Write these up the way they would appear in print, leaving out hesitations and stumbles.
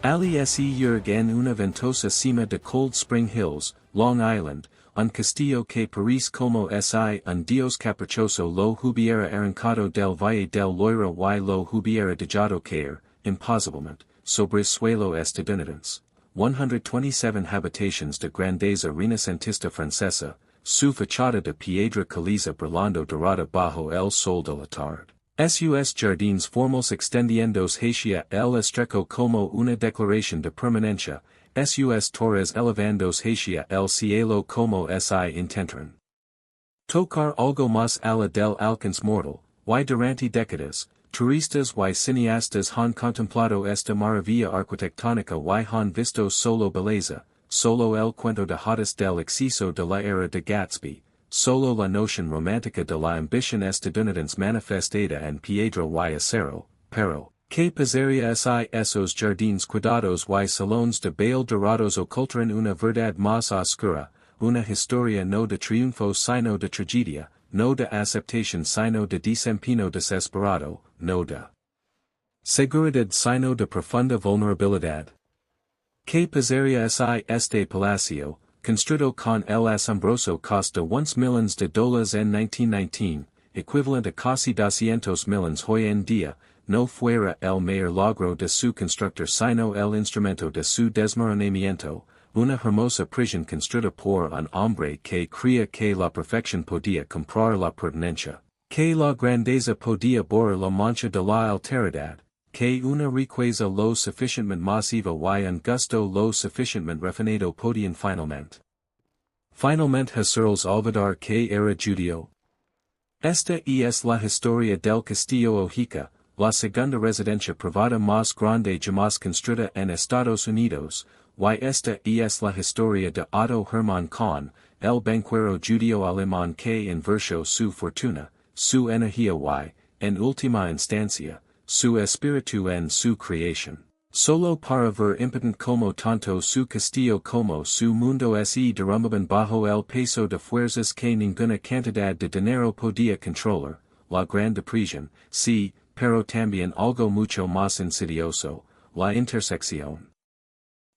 Ali se yergue en una ventosa cima de Cold Spring Hills, Long Island, un castillo que París como si un dios caprichoso lo hubiera arrancado del valle del Loira y lo hubiera dejado caer, imposiblemente, sobre suelo estadounidense. 127 habitaciones de grandeza renacentista francesa, su fachada de piedra caliza brillando dorada bajo el sol de la tarde. Sus jardines formos extendiendos hacia el estrecho como una declaración de permanencia, sus torres elevandos hacia el cielo como si intentaran tocar algo más allá del alcance mortal, y durante décadas, turistas y cineastas han contemplado esta maravilla arquitectónica y han visto solo belleza, solo el cuento de hadas del exceso de la era de Gatsby, solo la noción romántica de la ambición estadounidense manifestada en piedra y acero, pero, ¿qué pasaría si esos jardines cuidados y salones de baile dorados ocultaran una verdad más oscura, una historia no de triunfo sino de tragedia, no de aceptación sino de desempeño desesperado, no de seguridad sino de profunda vulnerabilidad? ¿Qué pasaría si este palacio, construido con el asombroso costo de $1 million en 1919, equivalente a casi 200 millones hoy en día, no fuera el mayor logro de su constructor sino el instrumento de su desmoronamiento, una hermosa prisión construida por un hombre que creía que la perfección podía comprar la pertenencia, que la grandeza podía borrar la mancha de la alteridad, que una riqueza lo suficientemente masiva y un gusto lo suficientemente refinado podían finalmente hacerlos olvidar que era judío. Esta es la historia del Castillo Oheka, la segunda residencia privada más grande jamás construida en Estados Unidos, y esta es la historia de Otto Hermann Kahn, el banquero judío alemán que invirtió su fortuna, su energía y, en última instancia, su espíritu en su creación, solo para ver impotent como tanto su castillo como su mundo se derrumbaban bajo el peso de fuerzas que ninguna cantidad de dinero podía controlar, la Gran Depresión, sí, pero también algo mucho más insidioso, la intersección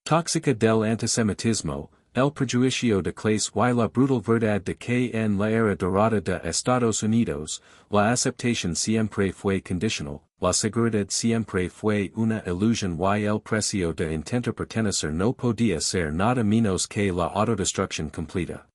tóxica del antisemitismo, el prejuicio de clase y la brutal verdad de que en la era dorada de Estados Unidos, la aceptación siempre fue condicional, la seguridad siempre fue una ilusión y el precio de intentar pertenecer no podía ser nada menos que la autodestrucción completa.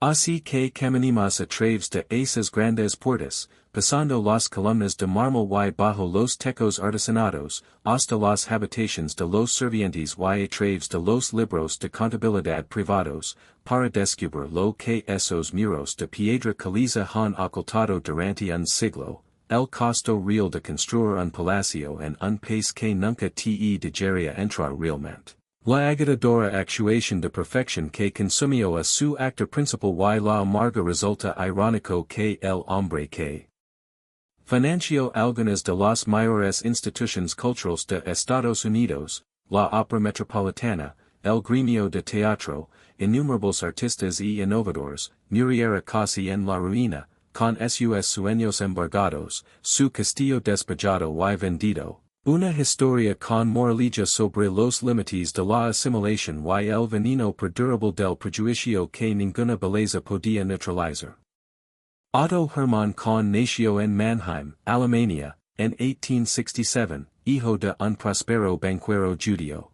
Así que caminamos a través de esas grandes puertas, pasando las columnas de mármol y bajo los techos artesanados, hasta las habitaciones de los sirvientes y a través de los libros de contabilidad privados, para descubrir lo que esos muros de piedra caliza han ocultado durante un siglo, el costo real de construir un palacio en un país que nunca te dejaría entrar realmente. La agotadora actuación de perfección que consumió a su actor principal y la amarga resulta irónico que el hombre que financió algunas de las mayores instituciones culturales de Estados Unidos, la Ópera Metropolitana, el gremio de teatro, innumerables artistas y innovadores, muriera casi en la ruina, con sus sueños embargados, su castillo despejado y vendido. Una historia con moralidad sobre los límites de la asimilación y el veneno perdurable del prejuicio que ninguna belleza podía neutralizar. Otto Hermann Kahn nació en Mannheim, Alemania, en 1867, hijo de un próspero banquero judío.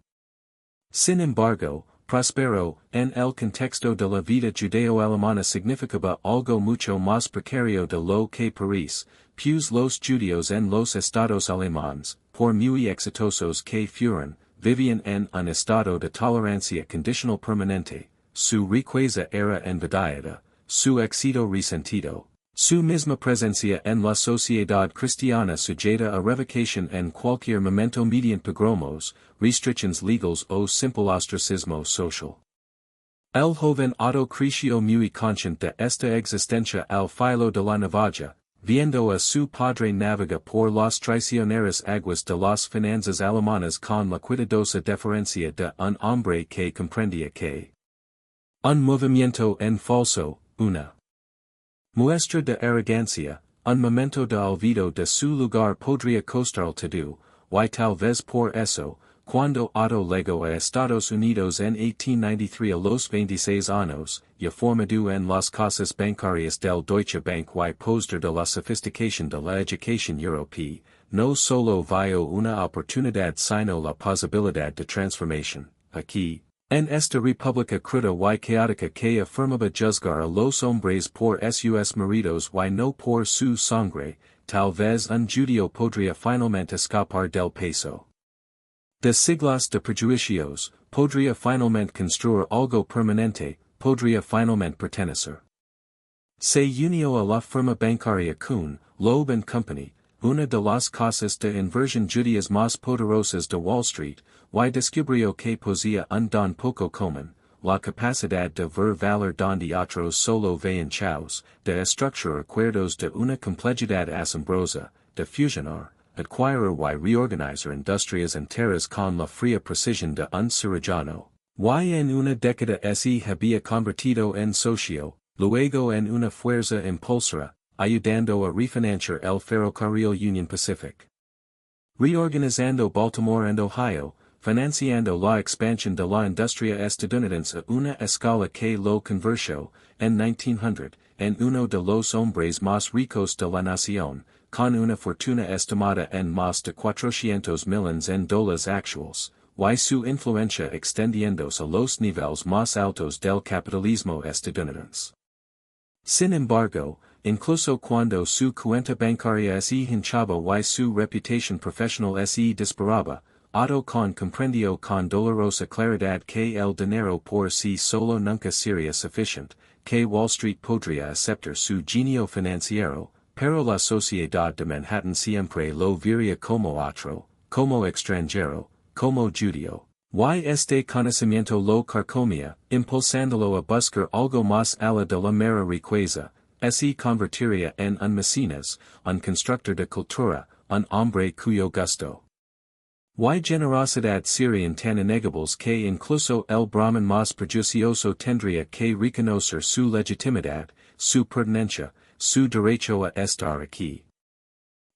Sin embargo, próspero, en el contexto de la vida judeo-alemana significaba algo mucho más precario de lo que París, pues los judíos en los estados alemanes, por muy exitosos que fueran, vivían en un estado de tolerancia condicional permanente, su riqueza era envidiada, su éxito resentido, su misma presencia en la sociedad cristiana sujeta a revocación en cualquier momento mediante pogromos, restrictions legals o simple ostracismo social. El joven Otto creció muy consciente de esta existencia al filo de la navaja, viendo a su padre navegar por las traicioneras aguas de las finanzas alemanas con la cuidadosa deferencia de un hombre que comprendía que un movimiento en falso, una muestra de arrogancia, un momento de olvido de su lugar podría costar todo, y tal vez por eso, Cuando Otto llegó a Estados Unidos en 1893 a los 26 años, ya formado en las casas bancarias del Deutsche Bank y postre de la sofisticación de la educación europea, no solo vio una oportunidad sino la posibilidad de transformación, aquí, en esta república cruda y caótica que afirmaba juzgar a los hombres por sus maridos y no por su sangre, tal vez un judío podría finalmente escapar del peso de siglos de prejuicios, podría finalmente construir algo permanente, podría finalmente pertenecer. Se unió a la firma bancaria Kuhn, Loeb and Company, una de las casas de inversión judías más poderosas de Wall Street, y descubrió que posía un don poco común, la capacidad de ver valor donde otros solo veían chaos, de estructurar acuerdos de una complejidad asombrosa, de fusionar, adquirir y reorganizar industrias enteras con la fría precisión de un cirujano, y en una década se había convertido en socio, luego en una fuerza impulsora, ayudando a refinanciar el ferrocarril Union Pacific. Reorganizando Baltimore and Ohio, financiando la expansión de la industria estadounidense a una escala que lo convirtió, en 1900, en uno de los hombres más ricos de la nación, con una fortuna estimada en más de 400 millones en dólares actuales, y su influencia extendiéndose a los niveles más altos del capitalismo estadounidense. Sin embargo, incluso cuando su cuenta bancaria se hinchaba y su reputación profesional se disparaba, Otto Kahn comprendió con dolorosa claridad que el dinero por sí solo nunca sería suficiente, que Wall Street podría aceptar su genio financiero, pero la sociedad de Manhattan siempre lo vería como otro, como extranjero, como judío. Y este conocimiento lo carcomía, impulsándolo a buscar algo más allá de la mera riqueza, se convertiría en un mecenas, un constructor de cultura, un hombre cuyo gusto y generosidad serían tan innegables que incluso el Brahman más prejuicioso tendría que reconocer su legitimidad, su pertenencia, su derecho a estar aquí.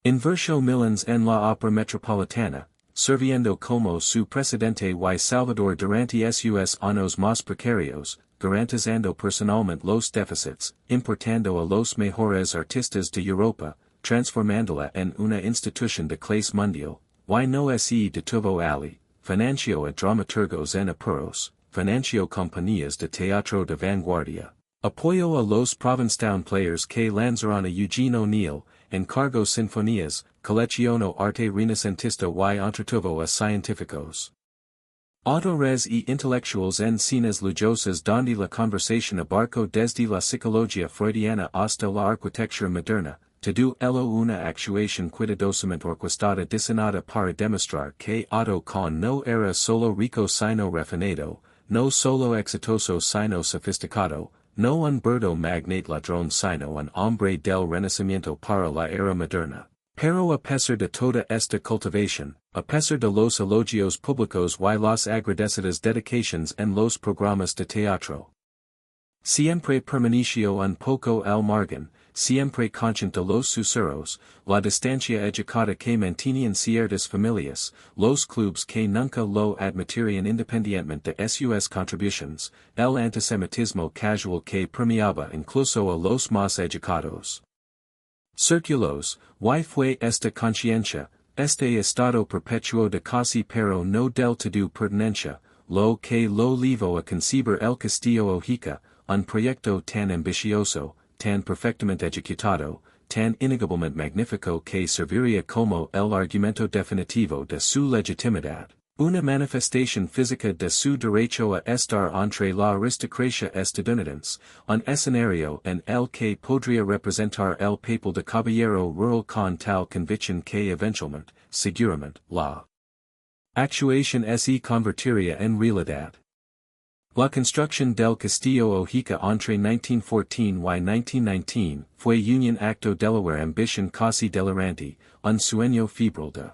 Invirtió millones en la Ópera Metropolitana, sirviendo como su presidente y salvador durante sus años más precarios, garantizando personalmente los déficits, importando a los mejores artistas de Europa, transformándola en una institución de clase mundial, y no se detuvo allí, financió a dramaturgos en apuros, financió compañías de teatro de vanguardia, apoyó a los Provincetown Players que lanzaron a Eugene O'Neill, encargó sinfonías, coleccionó arte renacentista y entretuvo a científicos, autores y intelectuales en cenas lujosas donde la conversación abarcó desde la psicología freudiana hasta la arquitectura moderna, todo ello una actuación cuidadosamente orquestada diseñada para demostrar que Otto Kahn no era solo rico sino refinado, no solo exitoso sino sofisticado, no un burdo magnate ladrón sino un hombre del renacimiento para la era moderna. Pero a pesar de toda esta cultivación, a pesar de los elogios públicos y las agradecidas dedicaciones en los programas de teatro, siempre permaneció un poco al margen, siempre consciente de los susurros, la distancia educada que mantenían ciertas familias, los clubes que nunca lo admitirían independientemente de sus contribuciones, el antisemitismo casual que permeaba incluso a los más educados círculos, y fue esta conciencia, este estado perpetuo de casi pero no del todo pertenencia, lo que lo llevó a concebir el Castillo Oheka, un proyecto tan ambicioso, tan perfectamente ejecutado, tan innegablemente magnífico que serviría como el argumento definitivo de su legitimidad, una manifestación física de su derecho a estar entre la aristocracia estadounidense, un escenario en el que podría representar el papel de caballero rural con tal convicción que eventualmente, seguramente, la actuación se convertiría en realidad. La construcción del Castillo Oheka entre 1914 y 1919 fue un acto de la ambición casi delirante, un sueño febril de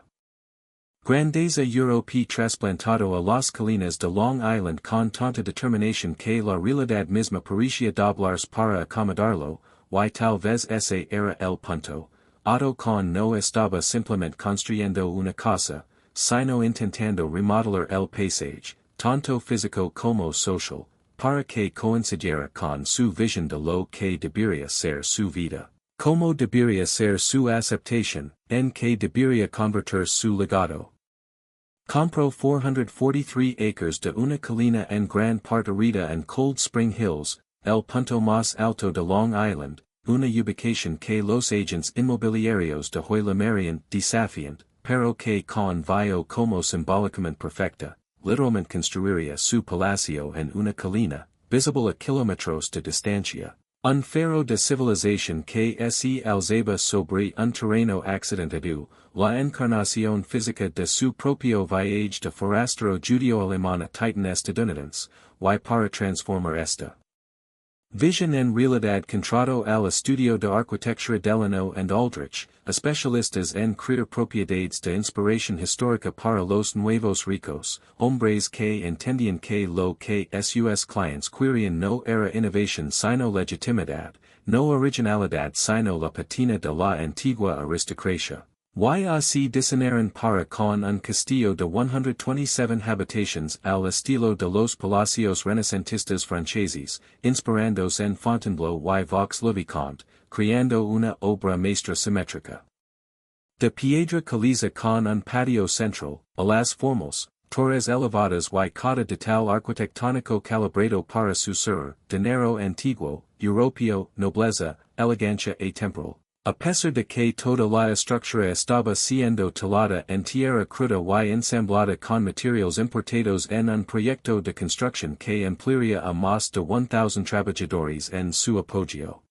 grandeza europea trasplantado a las colinas de Long Island con tanta determinación que la realidad misma parecía doblarse para acomodarlo, y tal vez ese era el punto. Otto Kahn no estaba simplemente construyendo una casa, sino intentando remodelar el paisaje, tanto físico como social, para que coincidiera con su visión de lo que debería ser su vida, como debería ser su aceptación, en que debería convertir su legado. Compró 443 acres de una colina en gran parterita en Cold Spring Hills, el punto más alto de Long Island, una ubicación que los agentes inmobiliarios de hoy llamarían desafiante, pero que con vio como simbólicamente perfecta, literalmente construiría su palacio en una colina, visible a kilómetros de distancia. Un faro de civilización que se alzaba sobre un terreno accidentado, la encarnación física de su propio viaje de forastero judío alemán a titan estadounidense, y para transformar esta vision en realidad contrado al estudio de arquitectura Delano and Aldrich, especialistas en crear propiedades de inspiración histórica para los nuevos ricos, hombres que entendían que lo que sus clientes querían no era innovación sino legitimidad, no originalidad sino la patina de la antigua aristocracia. Y así diseñaron para con un castillo de 127 habitaciones al estilo de los palacios renacentistas franceses, inspirándose en Fontainebleau y Vaux-le-Vicomte, creando una obra maestra simétrica. De piedra caliza con un patio central, a las formos, torres elevadas y cada detalle arquitectónico calibrado para su sur, dinero antiguo, europeo, nobleza, elegancia y temporal. A pesar de que toda la estructura estaba siendo talada en tierra cruda y ensamblada con materiales importados en un proyecto de construcción que emplearía a más de 1,000 trabajadores en su apoyo.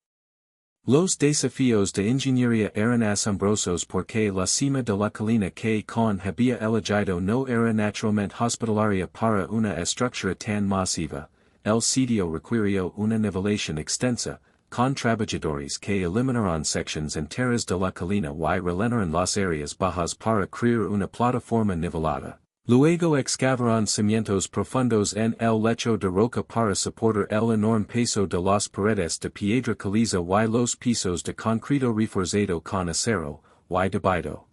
Los desafíos de ingeniería eran asombrosos porque la cima de la colina que Kahn había elegido no era naturalmente hospitalaria para una estructura tan masiva, el sitio requirió una nivelación extensa, con trabajadores que eliminaron sections enteras de la colina y rellenaron las áreas bajas para crear una plataforma nivelada. Luego excavaron cimientos profundos en el lecho de roca para soportar el enorme peso de las paredes de piedra caliza y los pisos de concreto reforzado con acero, y debido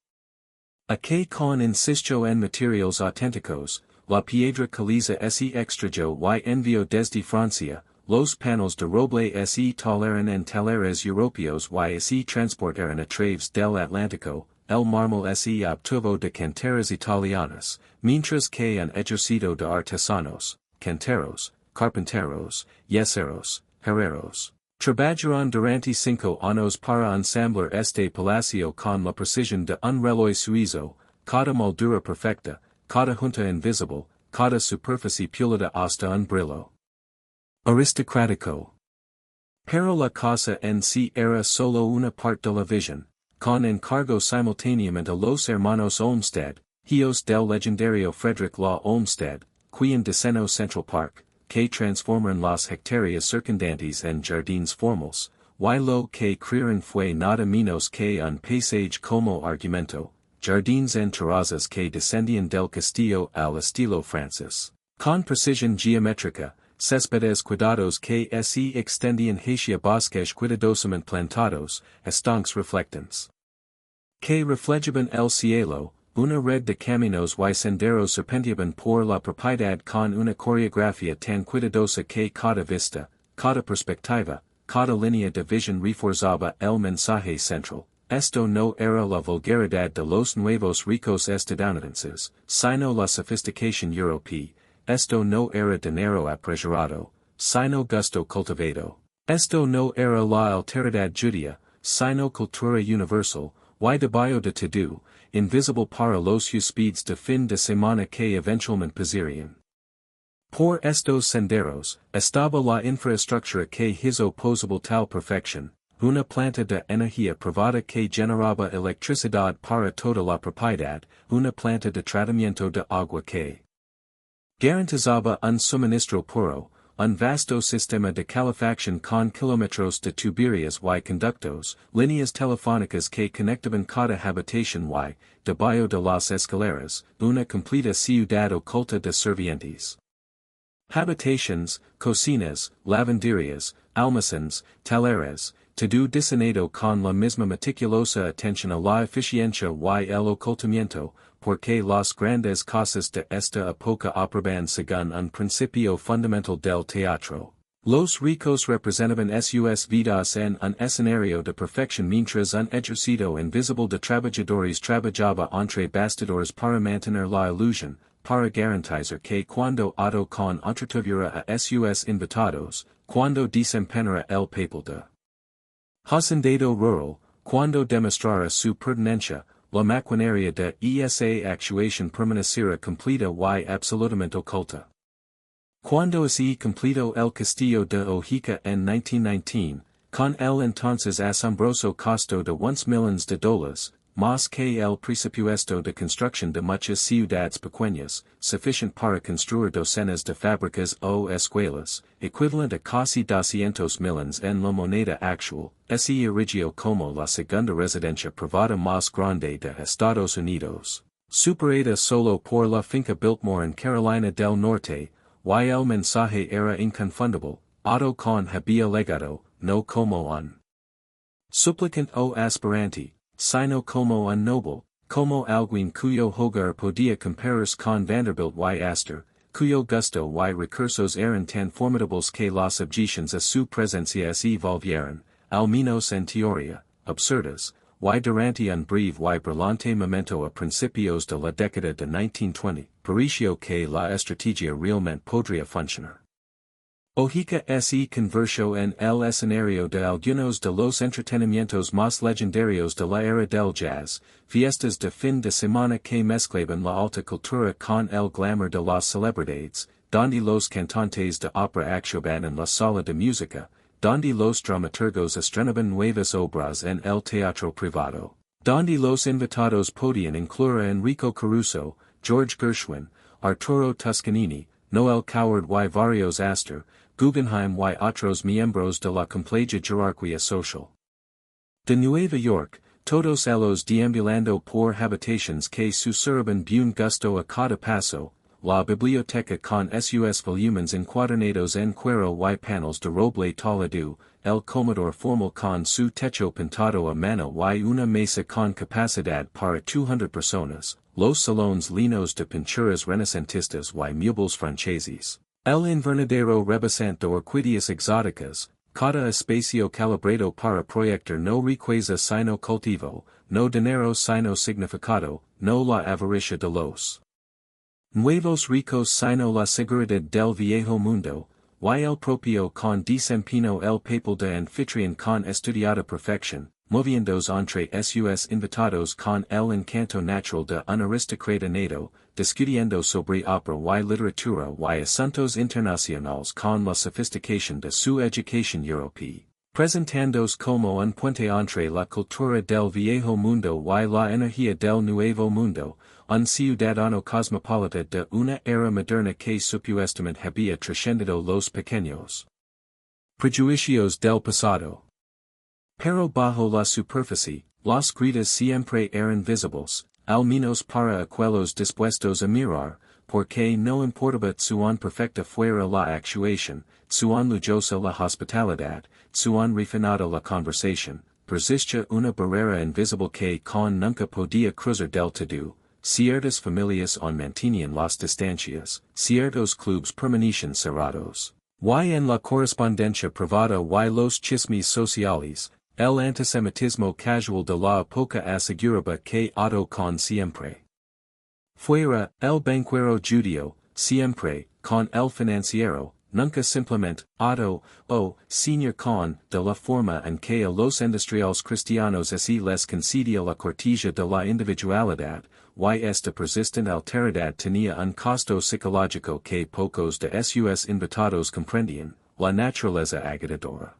a que Kahn insistió en materiales auténticos, la piedra caliza se extrayó y envió desde Francia. Los paneles de roble se toleraron en talleres europeos y se transportaron a través del Atlántico, el mármol se obtuvo de canteras italianas, mientras que un ejército de artesanos, canteros, carpinteros, yeseros, herreros, trabajaron durante 5 años para ensamblar este palacio con la precisión de un reloj suizo, cada moldura perfecta, cada junta invisible, cada superficie pulida hasta un brillo aristocrático. Pero la casa en sí era solo una parte de la visión, con encargo simultáneamente a los hermanos Olmsted, hijos del legendario Frederick Law Olmsted, quien diseñó Central Park, que transformaron las hectáreas circundantes en jardines formales, y lo que crearon fue nada menos que un paisaje como argumento, jardines en terrazas que descendían del castillo al estilo francés, con precisión geométrica, céspedes cuidados que se extendían hacia bosques cuidadosamente plantados, estanques reflectantes que reflejaban el cielo, una red de caminos y senderos serpenteaban por la propiedad con una coreografía tan cuidadosa que cada vista, cada perspectiva, cada línea de visión reforzaba el mensaje central. Esto no era la vulgaridad de los nuevos ricos estadounidenses, sino la sofisticación europea. Esto no era dinero apresurado, sino gusto cultivado. Esto no era la alteridad judía, sino cultura universal, y debió de todo, invisible para los huéspedes de fin de semana que eventualmente pasarían por estos senderos, estaba la infraestructura que hizo posible tal perfección, una planta de energía privada que generaba electricidad para toda la propiedad, una planta de tratamiento de agua que garantizaba un suministro puro, un vasto sistema de calefacción con kilómetros de tuberías y conductos, líneas telefónicas que conectaban cada habitación y, debajo de las escaleras, una completa ciudad oculta de sirvientes. Habitaciones, cocinas, lavanderías, almacenes, talleres, todo diseñado con la misma meticulosa atención a la eficiencia y el ocultamiento, porque las grandes cosas de esta época aproban según un principio fundamental del teatro. Los ricos representaban sus vidas en un escenario de perfección mientras un ejército invisible de trabajadores trabajaba entre bastidores para mantener la ilusión, para garantizar que cuando Otto Kahn entretuviera a sus invitados, cuando desempeñara el papel de hacendado rural, cuando demostrara su pertenencia, la maquinaria de esa actuación permaneciera completa y absolutamente oculta. Cuando se completó el Castillo de Oheka en 1919, con el entonces asombroso costo de $1 millones, más que el presupuesto de construcción de muchas ciudades pequeñas, suficiente para construir docenas de fábricas o escuelas, equivalente a casi 200 millones en la moneda actual, se erigió como la segunda residencia privada más grande de Estados Unidos, superada solo por la finca Biltmore en Carolina del Norte, y el mensaje era inconfundible: Otto Kahn había legado, no como un suplicante o aspirante, sino como un noble, como alguien cuyo hogar podía compararse con Vanderbilt y Astor, cuyo gusto y recursos eran tan formidables que las objeciones a su presencia se volvieron, al menos en teoría, absurdas, y durante un breve y brillante momento a principios de la década de 1920, pareció que la estrategia realmente podría funcionar. Oheka se convirtió en el escenario de algunos de los entretenimientos más legendarios de la era del jazz, fiestas de fin de semana que mezclaban la alta cultura con el glamour de las celebridades, donde los cantantes de ópera actuaban en la sala de música, donde los dramaturgos estrenaban nuevas obras en el teatro privado, donde los invitados podían incluir a Enrico Caruso, George Gershwin, Arturo Toscanini, Noel Coward y varios Astor, Guggenheim y otros miembros de la compleja jerarquía social de Nueva York, todos ellos deambulando por habitaciones que susurraban buen gusto a cada paso, la biblioteca con sus volúmenes encuadernados en cuero y paneles de roble tallado, el comedor formal con su techo pintado a mano y una mesa con capacidad para 200 personas, los salones llenos de pinturas renacentistas y muebles franceses. El invernadero rebosante de orquídeas exóticas, cada espacio calibrado para proyectar no riqueza sino cultivo, no dinero sino significado, no la avaricia de los nuevos ricos sino la seguridad del viejo mundo, y el propio con desempeño el papel de anfitrión con estudiada perfección, moviéndose entre sus invitados con el encanto natural de un aristócrata nato, discutiendo sobre ópera y literatura y asuntos internacionales con la sofisticación de su educación europea, presentándose como un puente entre la cultura del viejo mundo y la energía del nuevo mundo, un ciudadano cosmopolita de una era moderna que supuestamente había trascendido los pequeños prejuicios del pasado. Pero bajo la superficie, las gritas siempre eran visibles, al menos para aquellos dispuestos a mirar, porque no importaba cuán perfecta fuera la actuación, cuán lujosa la hospitalidad, cuán refinada la conversación, persistía una barrera invisible que con nunca podía cruzar del todo. Ciertas familias aún mantenían las distancias, ciertos clubes permanecían cerrados. Y en la correspondencia privada y los chismes sociales, el antisemitismo casual de la época aseguraba que Otto Kahn siempre fuera el banquero judío, siempre, con el financiero, nunca simplemente, Otto, o, señor Kahn, de la forma en que a los industriales cristianos se les concedía la cortesía de la individualidad, y esta persistente alteridad tenía un costo psicológico que pocos de sus invitados comprendían, la naturaleza agitadora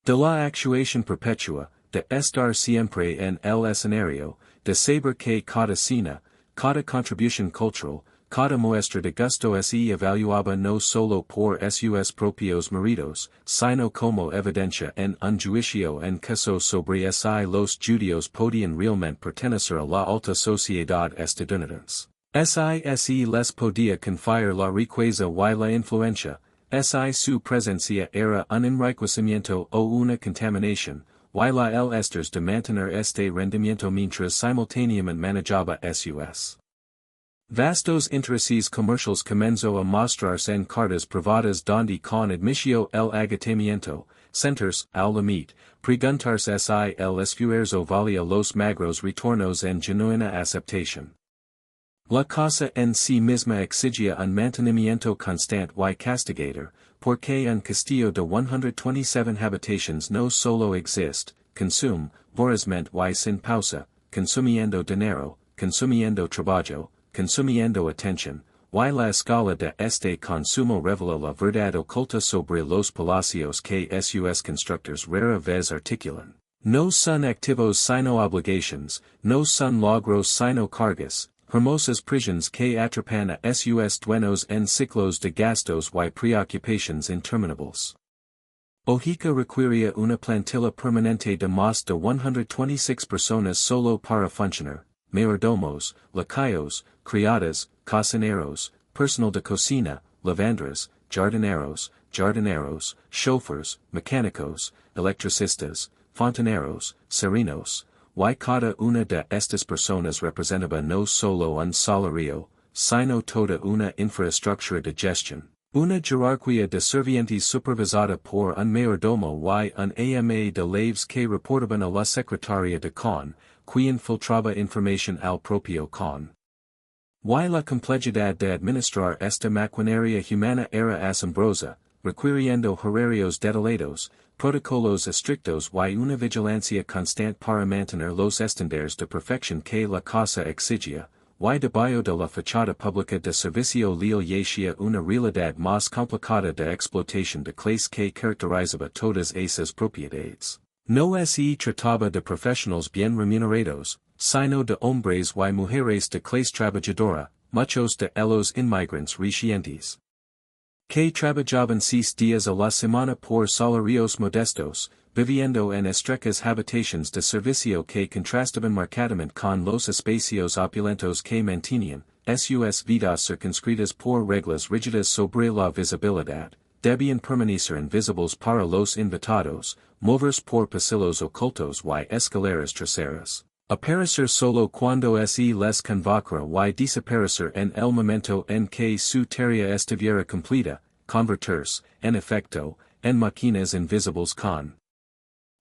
de la actuación perpetua, de estar siempre en el escenario, de saber que cada cena, cada contribución cultural, cada muestra de gusto se evaluaba no solo por sus propios méritos, sino como evidencia en un juicio en caso sobre si los judíos podían realmente pertenecer a la alta sociedad estadounidense. Si les podía confiar la riqueza y la influencia, si su presencia era un enriquecimiento o una contaminación, y la el esters de mantener este rendimiento mientras simultáneamente manejaba sus vastos intereses comerciales comenzó a mostrarse en cartas privadas donde con admisión el agotamiento, centers, al limit, preguntarse si el esfuerzo valía los magros retornos en genuina aceptación. La casa en sí misma exigía un mantenimiento constante y castigador, porque un castillo de 127 habitaciones no solo existe, consume, vorazmente y sin pausa, consumiendo dinero, consumiendo trabajo, consumiendo atención, y la escala de este consumo revela la verdad oculta sobre los palacios que sus constructores rara vez articulan. No son activos sino obligations, no son logros sino cargas, hermosas prisiones que atrapan a sus dueños en ciclos de gastos y preocupaciones interminables. Oheka requería una plantilla permanente de más de 126 personas solo para funcionar, mayordomos, lacayos, criadas, cocineros, personal de cocina, lavandras, jardineros, chauffeurs, mecánicos, electricistas, fontaneros, serenos, y cada una de estas personas representaba no solo un salario, sino toda una infraestructura de gestión, una jerarquía de servientes supervisada por un mayordomo y un ama de laves que reportaban a la secretaria de Kahn, quien filtraba información al propio Kahn. Y la complejidad de administrar esta maquinaria humana era asombrosa, requiriendo horarios detallados, protocolos estrictos y una vigilancia constante para mantener los estándares de perfección que la casa exigía, y debajo de la fachada pública de servicio leal yacía una realidad más complicada de explotación de clase que caracterizaba todas esas propiedades. No se trataba de profesionales bien remunerados, sino de hombres y mujeres de clase trabajadora, muchos de ellos inmigrantes recientes, que trabajaban 6 días a la semana por salarios modestos, viviendo en estrechas habitaciones de servicio que contrastaban marcadamente con los espacios opulentos que mantenían, sus vidas circunscritas por reglas rígidas sobre la visibilidad, debían permanecer invisibles para los invitados, moverse por pasillos ocultos y escaleras traseras, aparecer solo cuando se les convocara y desaparecer en el momento en que su tarea estuviera completa, convertirse, en efecto, en máquinas invisibles con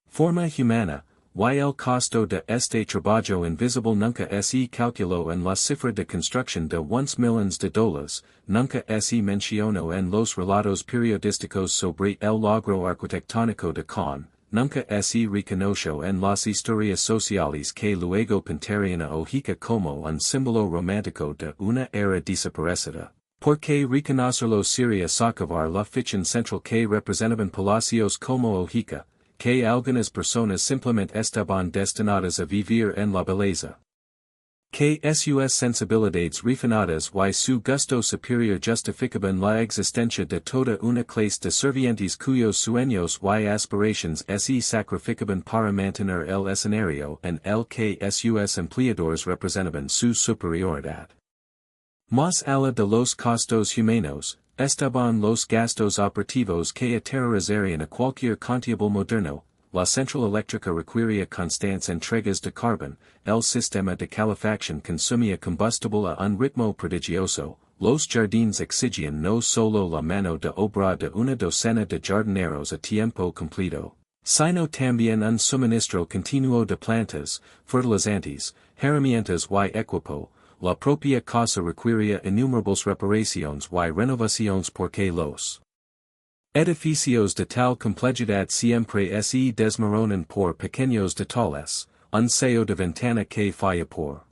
forma humana, y el costo de este trabajo invisible nunca se calculó en la cifra de construcción de $1 million, nunca se mencionó en los relatos periodísticos sobre el logro arquitectónico de Kahn, nunca se reconoció en las historias sociales que luego pintarían a Oheka como un símbolo romántico de una era desaparecida. Porque reconocerlo sería socavar la ficción central que representaban palacios como Oheka, que algunas personas simplemente estaban destinadas a vivir en la belleza. Que sus sensibilidades refinadas y su gusto superior justificaban la existencia de toda una clase de servientes cuyos sueños y aspiraciones se sacrificaban para mantener el escenario en el que sus empleadores representaban su superioridad. Más allá de los costos humanos, estaban los gastos operativos que aterrorizarían a cualquier contable moderno. La central eléctrica requería constantes entregas de carbón, el sistema de calefacción consumía combustible a un ritmo prodigioso, los jardines exigían no solo la mano de obra de una docena de jardineros a tiempo completo, sino también un suministro continuo de plantas, fertilizantes, herramientas y equipo. La propia casa requería innumerables reparaciones y renovaciones porque los edificios de tal complejidad siempre se desmoronan por pequeños detalles, un sello de ventana que falla por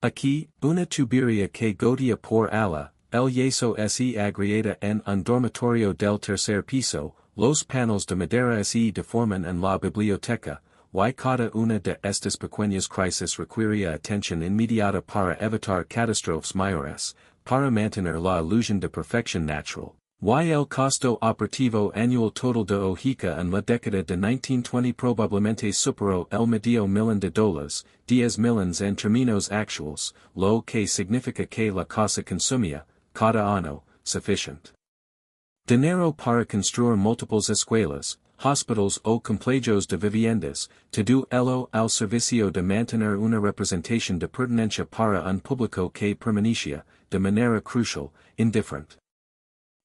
aquí, una tubería que gotea por ala, el yeso se agrieta en un dormitorio del tercer piso, los paneles de madera se deforman en la biblioteca, y cada una de estas pequeñas crisis requería atención inmediata para evitar catástrofes mayores, para mantener la ilusión de perfección natural. Y el costo operativo anual total de Oheka en la década de 1920 probablemente superó el medio millón de dólares, 10 millones en términos actuales, lo que significa que la casa consumía, cada año, suficiente dinero para construir múltiples escuelas, hospitals o complejos de viviendas, todo ello al servicio de mantener una representación de pertenencia para un público que permanecía, de manera crucial, indifferent.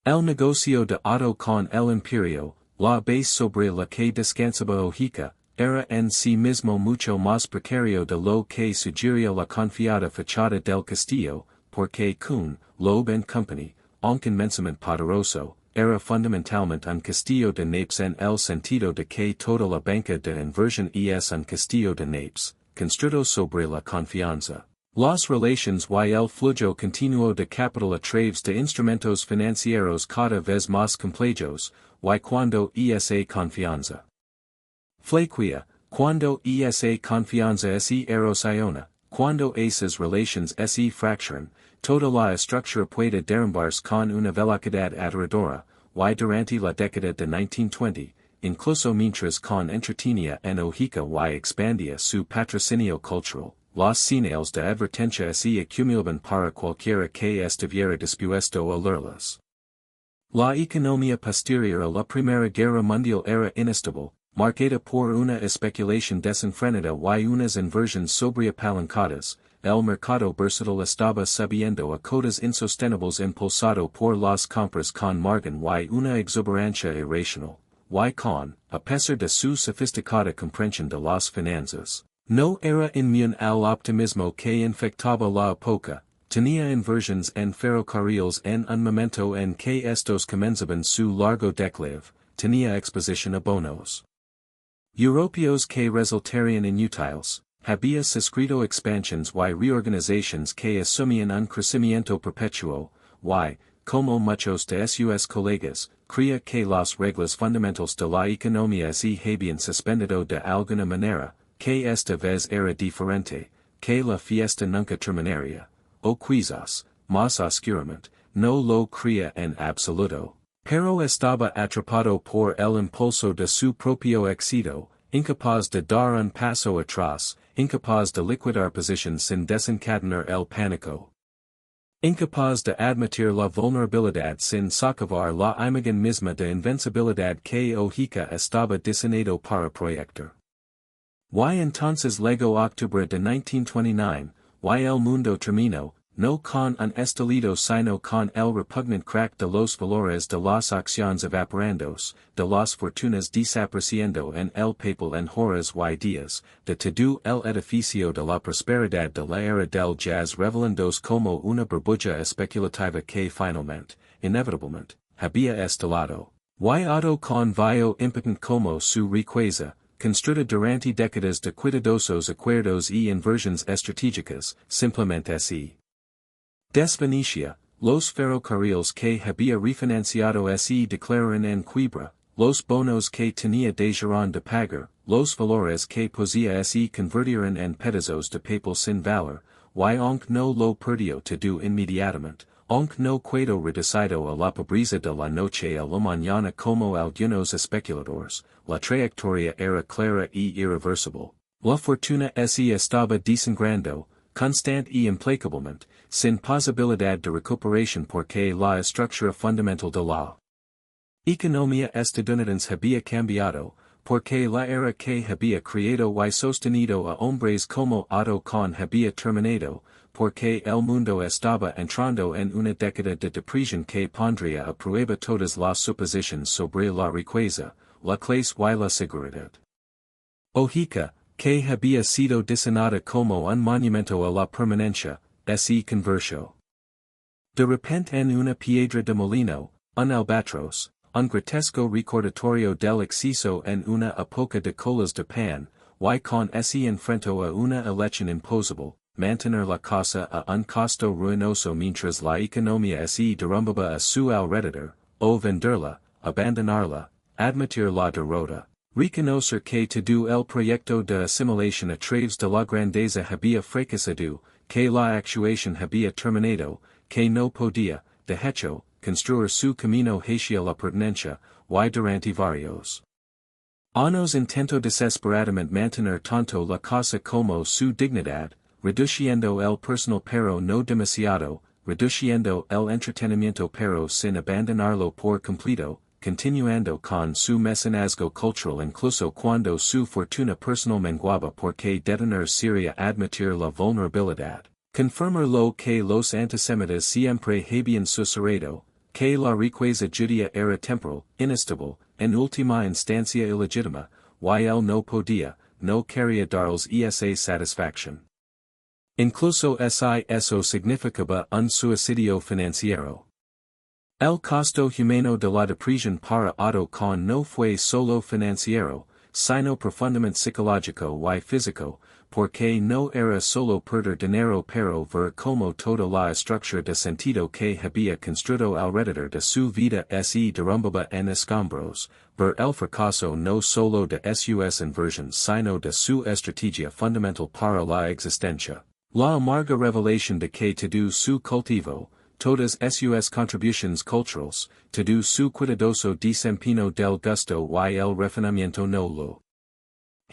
El negocio de Otto con el imperio, la base sobre la que descansaba Oheka, era en sí mismo mucho más precario de lo que sugería la confiada fachada del castillo, porque Kuhn, Loeb and Company, aunque inmensamente poderoso, era fundamentalmente un castillo de naipes en el sentido de que toda la banca de inversión es un castillo de naipes, construido sobre la confianza. Las relaciones y el flujo continuo de capital a través de instrumentos financieros cada vez más complejos, y cuando esa confianza flaquea, cuando esa confianza se erosiona, cuando esas relaciones se fracturan, toda la estructura puede derrumbarse con una velocidad aterradora, y durante la década de 1920, incluso mientras con entretenía en Oheka y expandía su patrocinio cultural. Los señales de advertencia se acumulaban para cualquiera que estuviera dispuesto a leerlas. La economía posterior a la Primera Guerra Mundial era inestable, marcada por una especulación desenfrenada y unas inversiones sobreapalancadas. El mercado bursátil estaba subiendo a cotas insostenibles impulsado por las compras con margen y una exuberancia irracional, y con, a pesar de su sofisticada comprensión de las finanzas, no era inmune al optimismo que infectaba la época, tenía inversiones en ferrocarriles en un momento en que estos comenzaban su largo declive, tenía exposición a bonos europeos que resultarían inútiles, había suscrito expansions y reorganizaciones que asumían un crecimiento perpetuo, y, como muchos de sus colegas, creía que las reglas fundamentales de la economía se habían suspendido de alguna manera, que esta vez era diferente, que la fiesta nunca terminaría, o quizás, más oscuramente, no lo creía en absoluto, pero estaba atrapado por el impulso de su propio éxito, incapaz de dar un paso atrás, incapaz de liquidar posiciones sin desencadenar el pánico, incapaz de admitir la vulnerabilidad sin socavar la imagen misma de invencibilidad que Oheka estaba diseñado para proyectar. Y entonces llegó octubre de 1929, y el mundo terminó, no con un estallido sino con el repugnant crack de los valores de las acciones evaporándose, de las fortunas desapareciendo en el papel en horas y días, de todo el edificio de la prosperidad de la era del jazz revelándose como una burbuja especulativa que finalmente, inevitablemente, había estallado. Y Otto con vio impotent como su riqueza, construida durante décadas de cuidadosos acuerdos y inversiones estratégicas, simplemente se desvanecía, los ferrocarriles que había refinanciado se declararon en quiebra, los bonos que tenía dejaron de pagar, los valores que poseía se convirtieron en pedazos de papel sin valor, y aunque no lo perdió todo inmediatamente, aunque no quedó reducido a la pobreza de la noche a la mañana como algunos especuladores, la trayectoria era clara y irreversible. La fortuna se estaba desangrando, constant y implacablemente, sin posibilidad de recuperación porque la estructura fundamental de la economía estadounidense había cambiado, porque la era que había creado y sostenido a hombres como Otto Kahn había terminado, porque el mundo estaba entrando en una década de depresión que pondría a prueba todas las suposiciones sobre la riqueza, la clase y la seguridad. Oheka, que había sido diseñada como un monumento a la permanencia, se convirtió de repente en una piedra de molino, un albatros, un grotesco recordatorio del exceso en una época de colas de pan, y con se enfrentó a una elección imposible, mantener la cosa a un costo ruinoso mientras la economía se derrumbaba a su alrededor, o venderla, abandonarla, admitir la derrota. Reconocer que todo el proyecto de asimilación a través de la grandeza había fracasado, que la actuación había terminado, que no podía, de hecho, construir su camino hacia la pertenencia, y durante varios años intentó desesperadamente mantener tanto la cosa como su dignidad, reduciendo el personal pero no demasiado, reduciendo el entretenimiento pero sin abandonarlo por completo, continuando con su mecenazgo cultural incluso cuando su fortuna personal menguaba porque detener sería admitir la vulnerabilidad. Confirmar lo que los antisemitas siempre habían susurrado, que la riqueza judía era temporal, inestable, en última instancia ilegítima, y él no podía, no quería darles esa satisfacción. Incluso si eso significaba un suicidio financiero. El costo humano de la depresión para Otto Kahn no fue solo financiero, sino profundamente psicológico y físico, porque no era solo perder dinero pero ver como toda la estructura de sentido que había construido alrededor de su vida se derrumbaba en escombros, ver el fracaso no solo de sus inversiones sino de su estrategia fundamental para la existencia, la amarga revelación de que todo su cultivo, todas sus contribuciones culturales, todo su cuidadoso desempeño del gusto y el refinamiento no lo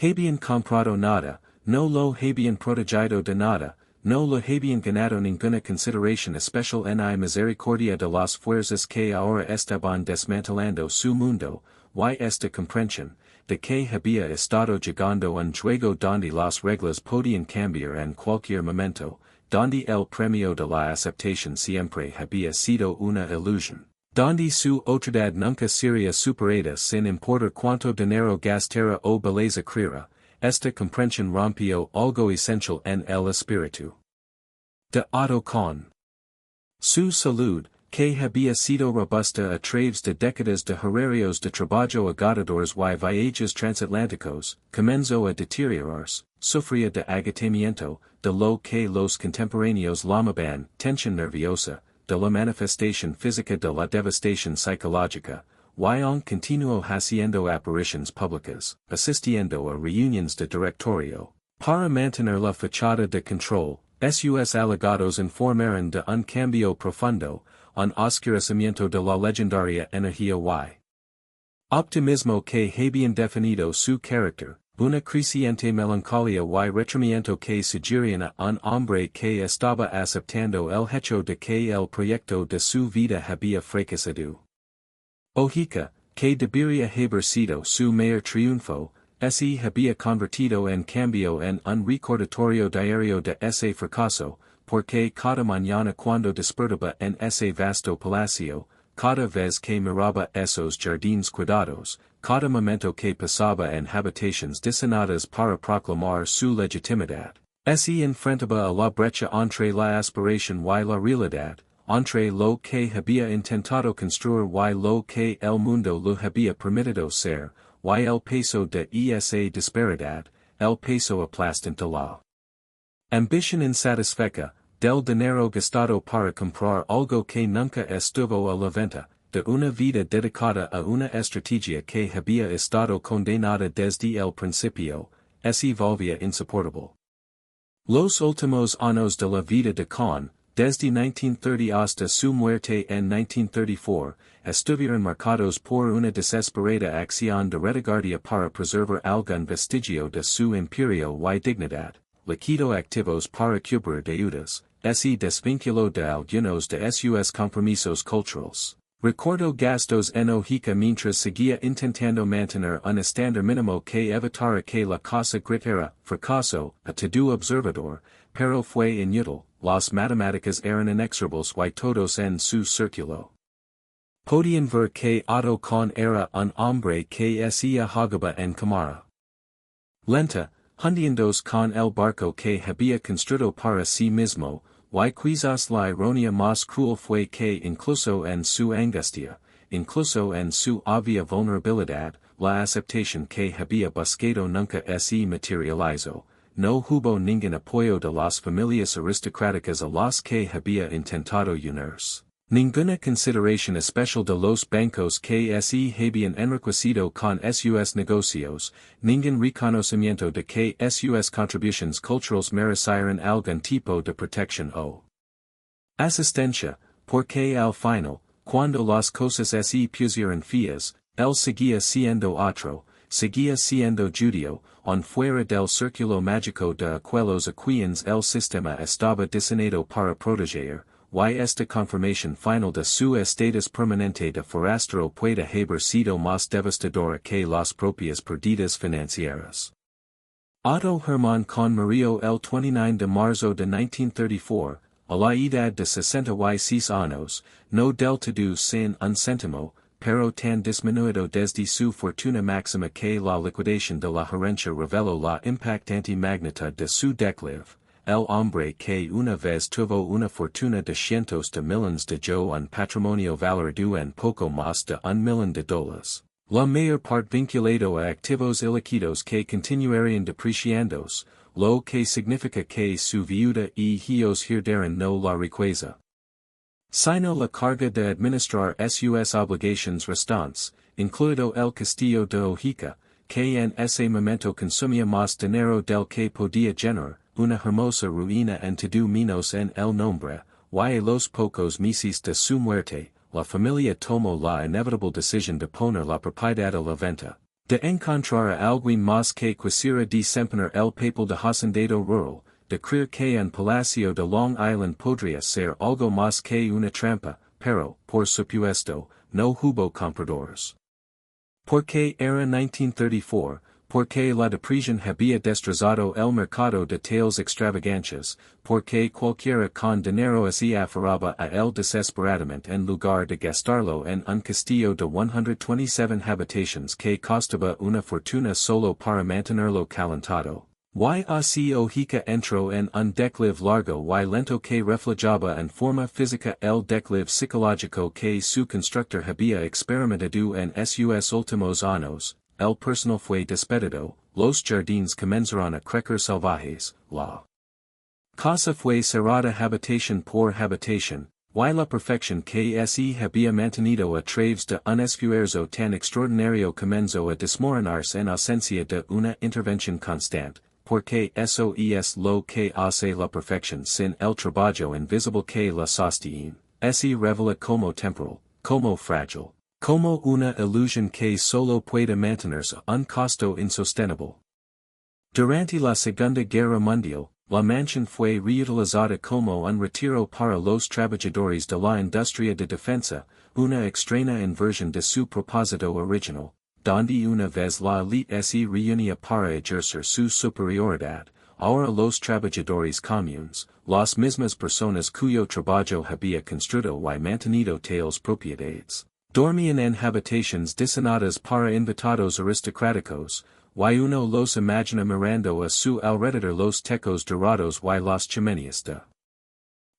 habían comprado nada, no lo habían protegido de nada, no lo habían ganado ninguna consideración especial en la misericordia de las fuerzas que ahora estaban desmantelando su mundo, y esta comprensión, de que había estado llegando un juego donde las reglas podían cambiar en cualquier momento, donde el premio de la aceptación siempre había sido una ilusión, donde su otredad nunca sería superada sin importar cuánto dinero gastara o belleza creara. Esta comprensión rompió algo esencial en el espíritu de Otto Kahn. Su salud, que había sido robusta a través de décadas de horarios de trabajo agotadores y viajes transatlánticos, comenzó a deteriorarse, sufría de agotamiento, de lo que los contemporáneos llamaban tensión nerviosa, de la manifestación física de la devastación psicológica. Y continuó haciendo apariciones públicas, asistiendo a reuniones de directorio, para mantener la fachada de control, sus allegados informaron de un cambio profundo, un oscurecimiento de la legendaria energía y optimismo que habían definido su carácter, una creciente melancolía y retraimiento que sugerían a un hombre que estaba aceptando el hecho de que el proyecto de su vida había fracasado. Oheka, que debería haber sido su mayor triunfo, se había convertido en cambio en un recordatorio diario de ese fracaso, porque cada mañana cuando despertaba en ese vasto palacio, cada vez que miraba esos jardines cuidados, cada momento que pasaba en habitaciones diseñadas para proclamar su legitimidad, se enfrentaba a la brecha entre la aspiración y la realidad, entre lo que había intentado construir y lo que el mundo lo había permitido ser, y el peso de esa disparidad, el peso aplastante la ambición insatisfecha, del dinero gastado para comprar algo que nunca estuvo a la venta, de una vida dedicada a una estrategia que había estado condenada desde el principio, se volvía insoportable. Los últimos años de la vida de Kahn, desde 1930 hasta su muerte en 1934, estuvieron marcados por una desesperada acción de retaguardia para preservar algún vestigio de su imperio y dignidad, liquidó activos para cubrir deudas, se desvinculó de algunos de sus compromisos culturales. Recordó gastos en Oheka mientras seguía intentando mantener un estándar mínimo que evitara que la cosa gritara fracaso a todo observador, pero fue inútil, las matemáticas eran inexorables y todos en su círculo podían ver que Otto Kahn era un hombre que se ahogaba en cámara lenta, hundiéndose con el barco que había construido para sí mismo, y quizás la ironía más cruel fue que incluso en su angustia, incluso en su obvia vulnerabilidad, la aceptación que había buscado nunca se materializó, no hubo ningún apoyo de las familias aristocráticas a las que había intentado unirse. Ninguna consideración especial de los bancos que se habían enriquecido con sus negocios, ningún reconocimiento de que sus contribuciones culturales merecieran algún tipo de protección o asistencia, porque al final, cuando las cosas se pusieron feas, él seguía siendo otro, seguía siendo judío, fuera del círculo mágico de aquellos a quienes el sistema estaba diseñado para proteger, y esta confirmación final de su estatus permanente de forastero puede haber sido más devastadora que las propias pérdidas financieras. Otto Hermann Kahn murió el 29 de marzo de 1934, a la edad de 66 años, no del todo sin un céntimo, pero tan disminuido desde su fortuna máxima que la liquidación de la herencia reveló la impactante magnitud de su declive. El hombre que una vez tuvo una fortuna de cientos de millones de un patrimonio valorado en poco más de $1,000,000. La mayor parte vinculado a activos ilíquidos que continuarían depreciándose, lo que significa que su viuda y hijos herederan no la riqueza, sino la carga de administrar sus obligaciones restantes, incluido el Castillo de Oheka, que en ese momento consumía más dinero del que podía generar, una hermosa ruina en todo menos en el nombre, y a los pocos meses de su muerte, la familia tomó la inevitable decisión de poner la propiedad a la venta, de encontrar a alguien más que quisiera desempeñar el papel de hacendado rural, de creer que un palacio de Long Island podría ser algo más que una trampa, pero, por supuesto, no hubo compradores. Porque era 1934, porque la depresión había destrozado el mercado de tales extravagancias, porque cualquiera con dinero se aferraba a él desesperadamente en lugar de gastarlo en un castillo de 127 habitaciones que costaba una fortuna solo para mantenerlo calentado. Castillo Oheka entró en un declive largo y lento que reflejaba en forma física el declive psicológico que su constructor había experimentado en sus últimos años. El personal fue despedido, los jardines comenzaron a crecer salvajes, la casa fue cerrada habitación por habitación, y la perfección que se había mantenido a través de un esfuerzo tan extraordinario comenzó a desmoronarse en ausencia de una intervención constante, porque eso es lo que hace la perfección sin el trabajo invisible que la sostiene, se revela como temporal, como frágil, como una ilusión que solo puede mantenerse a un costo insostenible. Durante la Segunda Guerra Mundial, la mansión fue reutilizada como un retiro para los trabajadores de la industria de defensa, una extraña inversión de su propósito original, donde una vez la élite se reunía para ejercer su superioridad, ahora los trabajadores comunes, las mismas personas cuyo trabajo había construido y mantenido tales propiedades, dormían en habitaciones diseñadas para invitados aristocráticos, y uno los imagina mirando a su alrededor los techos dorados y las chimeneas de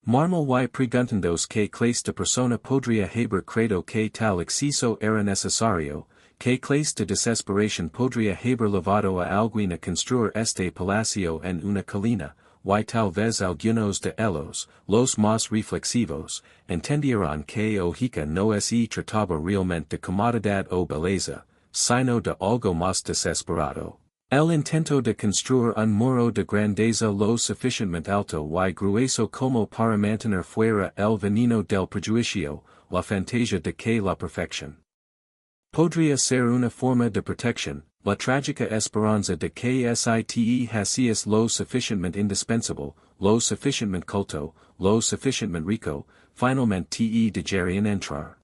mármol y preguntándose qué clase de persona podría haber creído que tal exceso era necesario, qué clase de desesperación podría haber llevado a alguien a construir este palacio en una colina, y tal vez algunos de ellos, los más reflexivos, entendieron que Oheka no se trataba realmente de comodidad o belleza, sino de algo más desesperado. El intento de construir un muro de grandeza lo suficientemente alto y grueso como para mantener fuera el veneno del prejuicio, la fantasía de que la perfección podría ser una forma de protección, la trágica esperanza de que site hacías lo suficientemente indispensable, lo suficientemente culto, lo suficientemente rico, finalmente te dejarían entrar.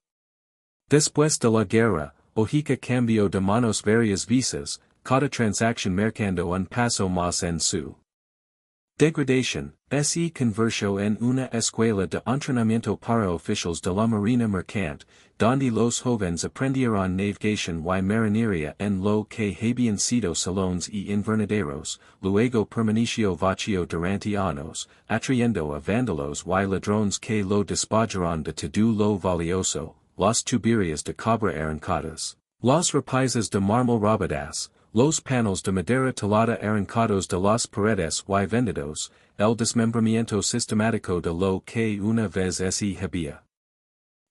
Después de la guerra, Oheka cambió de manos varias veces, cada transacción marcando un paso más en su degradación, se convirtió en una escuela de entrenamiento para oficiales de la marina mercante, donde los jóvenes aprendieron navegación y marinería en lo que habían sido salones y invernaderos, luego permaneció vacío durante años, atrayendo a vándalos y ladrones que lo despojaron de todo lo valioso, las tuberías de cobre arrancadas, las repisas de mármol robadas, los paneles de madera talada arrancados de las paredes y vendidos, el desmembramiento sistemático de lo que una vez se había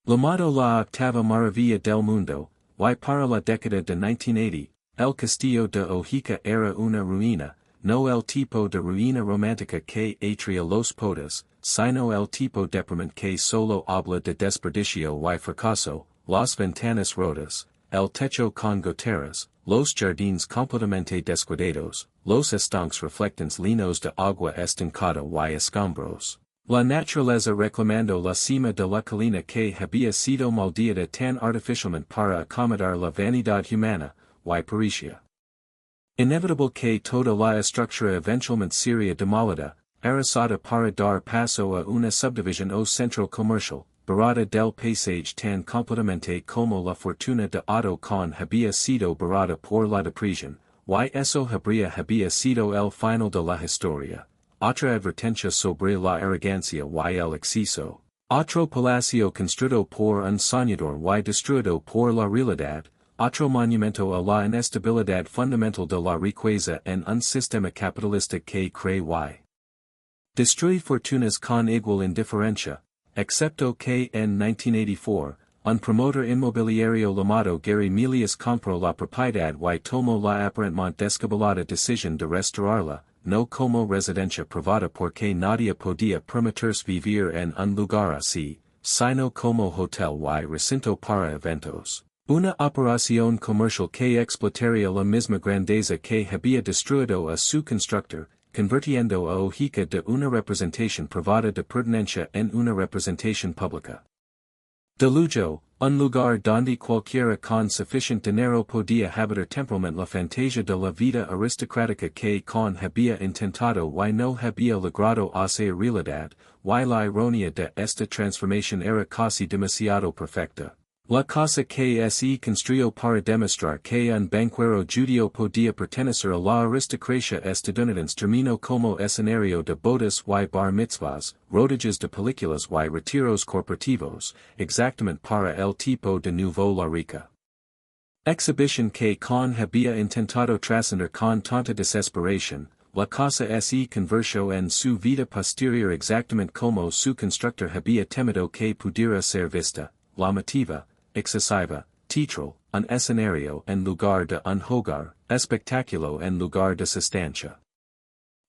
llamado la octava maravilla del mundo, y para la década de 1980, el castillo de Oheka era una ruina, no el tipo de ruina romántica que atrae los poetas, sino el tipo deprimente que solo habla de desperdicio y fracaso, las ventanas rotas, el techo con goteras, los jardines completamente descuidados, los estanques reflectantes llenos de agua estancada y escombros, La naturaleza reclamando la cima de la colina que había sido maldita tan artificialmente para acomodar la vanidad humana, y pericia. Inevitable que toda la estructura eventualmente sería demolida, arrasada para dar paso a una subdivisión o centro comercial, barrada del paisaje tan completamente como la fortuna de Otto Kahn había sido barrada por la depresión, y eso había sido el final de la historia. Otra advertencia sobre la arrogancia y el exceso. Otro palacio construido por un soñador y destruido por la realidad. Otro monumento a la inestabilidad fundamental de la riqueza en un sistema capitalista que cree y destruye fortunas con igual indiferencia, excepto que en 1984, un promotor inmobiliario llamado Gary Milius compró la propiedad y tomó la aparentemente descabellada decisión de restaurarla, no como residencia privada porque nadie podía permitirse vivir en un lugar así, sino como hotel y recinto para eventos. Una operación comercial que explotaría la misma grandeza que había destruido a su constructor, convirtiendo a Oheka de una representación privada de pertenencia en una representación pública. De lujo, un lugar donde cualquiera con suficiente dinero podía habitar temporalmente la fantasía de la vida aristocrática que Kahn había intentado y no había logrado hacer realidad, y la ironía de esta transformación era casi demasiado perfecta. La cosa que se construyó para demostrar que un banquero judío podía pertenecer a la aristocracia estadounidense terminó como escenario de bodas y bar mitzvahs, rodajes de películas y retiros corporativos, exactamente para el tipo de nouveau la rica. Exhibición que Kahn había intentado trascender con tanta desesperación, la cosa se convirtió en su vida posterior exactamente como su constructor había temido que pudiera ser vista, llamativa, excesiva, teatral, un escenario en lugar de un hogar, espectáculo en lugar de sustancia.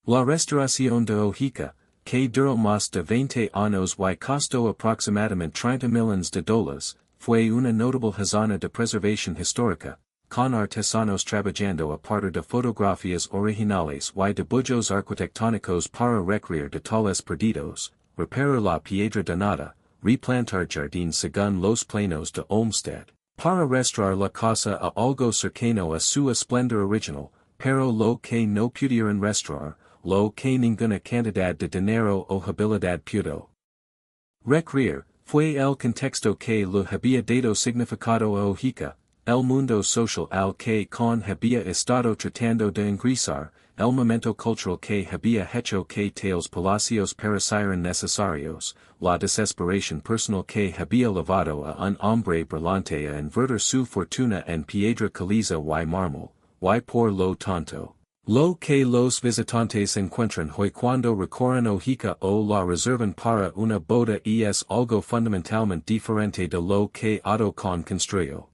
La restauración de Oheka, que duró más de 20 años y costó aproximadamente 30 millones de dólares, fue una notable hazaña de preservación histórica, con artesanos trabajando a partir de fotografías originales y dibujos arquitectónicos para recrear detalles perdidos, reparar la piedra donada, replantar jardines según los planos de Olmsted, para restaurar la casa a algo cercano a su esplendor original, pero lo que no pudieron restaurar, lo que ninguna cantidad de dinero o habilidad pudo recrear, fue el contexto que le había dado significado a Oheka, el mundo social al que Kahn había estado tratando de ingresar, el momento cultural que había hecho que tales palacios parecieran necesarios, la desesperación personal que había llevado a un hombre brillante a invertir su fortuna en piedra caliza y mármol, y por lo tanto, lo que los visitantes encuentran hoy cuando recorren Oheka o la reservan para una boda es algo fundamentalmente diferente de lo que Otto Kahn construyó.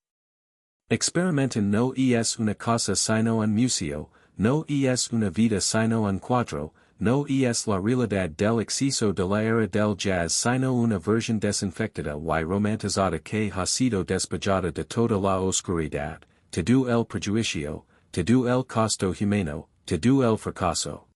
Experimenten no es una casa sino un museo, no es una vida sino un cuadro, no es la realidad del exceso de la era del jazz sino una versión desinfectada y romantizada que ha sido despejada de toda la oscuridad, todo el prejuicio, todo el costo humano, todo el fracaso.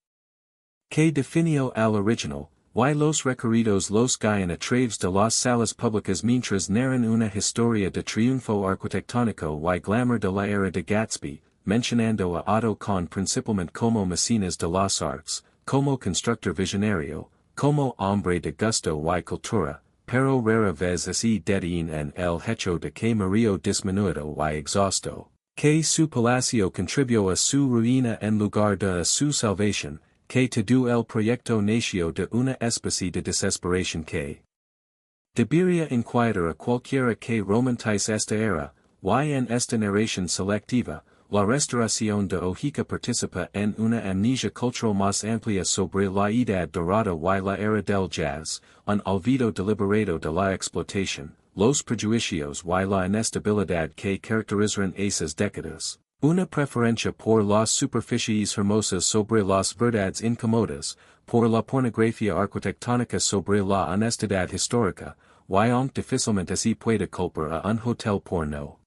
Que definió al original, y los recorridos los guían a través de las salas públicas mientras narran una historia de triunfo arquitectónico y glamour de la era de Gatsby, mencionando a Otto Kahn principalmente como mecenas de las artes, como constructor visionario, como hombre de gusto y cultura, pero rara vez se detiene en el hecho de que murió disminuido y exhausto, que su palacio contribuyó a su ruina en lugar de a su salvación, que todo el proyecto nació de una especie de desesperación que debería inquietar a cualquiera que romantice esta era, y en esta narración selectiva, la restauración de Oheka participa en una amnesia cultural más amplia sobre la edad dorada y la era del jazz, un olvido deliberado de la explotación, los prejuicios y la inestabilidad que caracterizan esas décadas. Una preferencia por las superficies hermosas sobre las verdades incómodas, por la pornografía arquitectónica sobre la honestidad histórica, y aunque difícilmente se puede culpar a un hotel porno.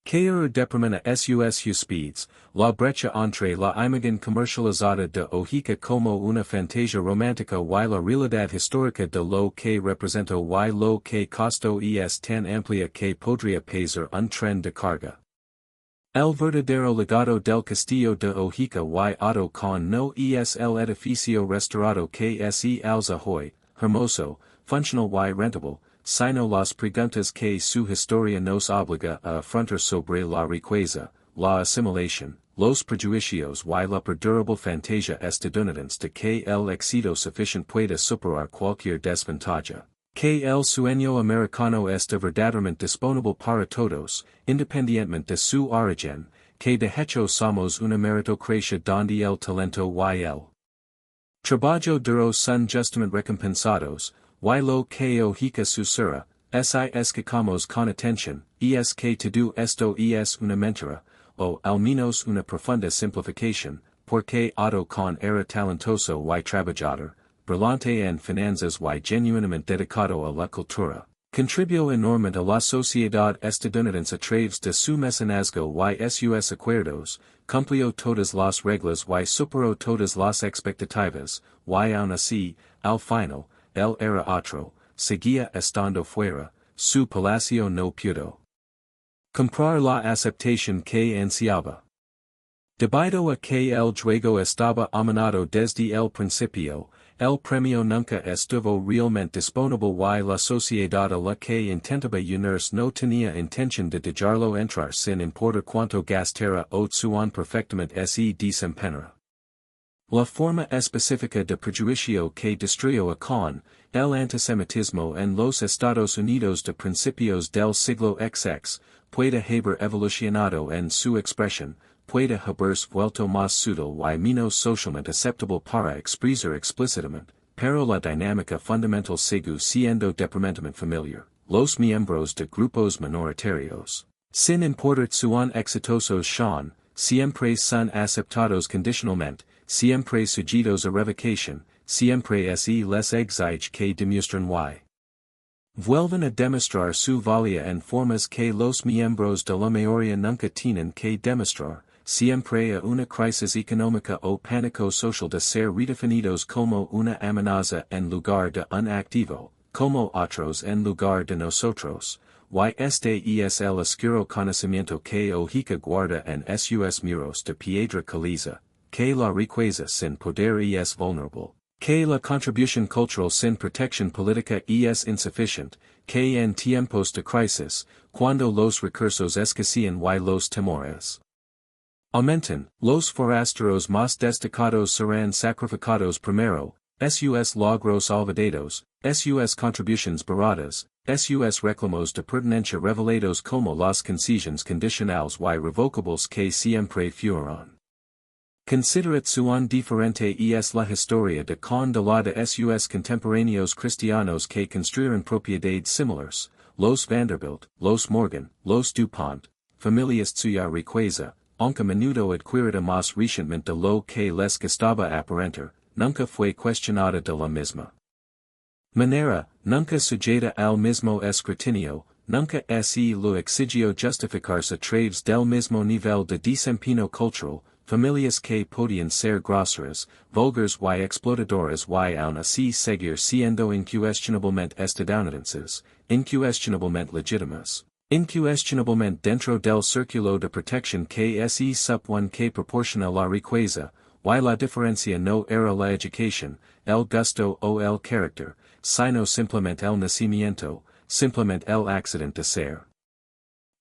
Que deprimena sus speeds, la brecha entre la imagen comercializada de Oheka como una fantasia romántica y la realidad histórica de lo que representó y lo que costó es tan amplia que podría pesar un tren de carga. El verdadero legado del Castillo de Oheka y Otto Kahn no es el edificio restaurado que es alza hoy, hermoso, funcional y rentable, sino las preguntas que su historia nos obliga a afrontar sobre la riqueza, la asimilación, los prejuicios y la perdurable fantasia estadounidense de que el éxito suficiente pueda superar cualquier desventaja, que el sueño americano está verdaderamente disponible para todos, independientemente de su origen, que de hecho somos una meritocracia donde el talento y el trabajo duro son justamente recompensados, y lo que Oheka susura, es escuchamos con atención, es que todo esto es una mentira, o al menos una profunda simplificación, porque Otto Kahn era talentoso y trabajador, brillante en finanzas y genuinamente dedicado a la cultura. Contribuyó enormemente a la sociedad estadounidense a través de su mecenazgo y sus acuerdos, cumplió todas las reglas y superó todas las expectativas, y aun así, al final, él era otro, seguía estando fuera, su palacio no pudo comprar la aceptación que ansiaba. Debido a que el juego estaba amenazado desde el principio, el premio nunca estuvo realmente disponible y la sociedad a la que intentaba unirse no tenía intención de dejarlo entrar sin importar cuánto gastara o suan perfectamente se desempeñara. La forma específica de prejuicio que destruyó a Kahn, el antisemitismo en los Estados Unidos de principios del siglo XX, puede haber evolucionado en su expresión, puede haberse vuelto más sutil y menos socialmente aceptable para expresar explícitamente, pero la dinámica fundamental sigue siendo deprimentemente familiar. Los miembros de grupos minoritarios, sin importar cuán exitosos son, siempre son aceptados condicionalmente, siempre sujetos a revocación, siempre les exige que demuestren y vuelven a demostrar su valía en formas que los miembros de la mayoría nunca tienen que demostrar, siempre a una crisis económica o pánico social de ser redefinidos como una amenaza en lugar de un activo, como otros en lugar de nosotros, y este es el oscuro conocimiento que Oheka guarda en sus muros de piedra caliza, que la riqueza sin poder es vulnerable, que la contribución cultural sin protección política es insuficiente, que en tiempos de crisis, cuando los recursos escasean y los temores aumentan, los forasteros más destacados serán sacrificados primero, sus logros olvidados, sus contribuciones baratas, sus reclamos de pertenencia revelados como las concesiones condicionales y revocables que siempre fueron. Considerad cuán diferente es la historia de Kahn de la de sus contemporáneos cristianos que construyeron propiedades similares, los Vanderbilt, los Morgan, los DuPont, familias cuya riqueza, aunque a menudo adquirida más recientemente de lo que les costaba aparentar, nunca fue cuestionada de la misma manera, nunca sujeta al mismo escrutinio, nunca lo exigió justificarse a través del mismo nivel de desempeño cultural, familias que podían ser groseras, vulgares y explotadoras y aun así seguir siendo incuestionablemente estadounidenses, incuestionablemente legítimas. Incuestionablemente dentro del círculo de protección que se supone que proporciona la riqueza, y la diferencia no era la educación, el gusto o el carácter, sino simplemente el nacimiento, simplemente el accidente de ser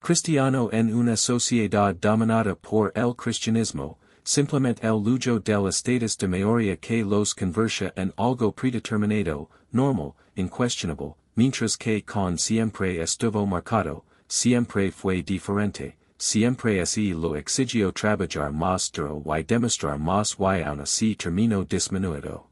cristiano en una sociedad dominada por el cristianismo, simplemente el lujo del estatus de mayoría que los convierte en algo predeterminado, normal, incuestionable, mientras que Kahn siempre estuvo marcado, siempre fue diferente, siempre así lo exigió trabajar más duro y demostrar más y aun así terminó disminuido.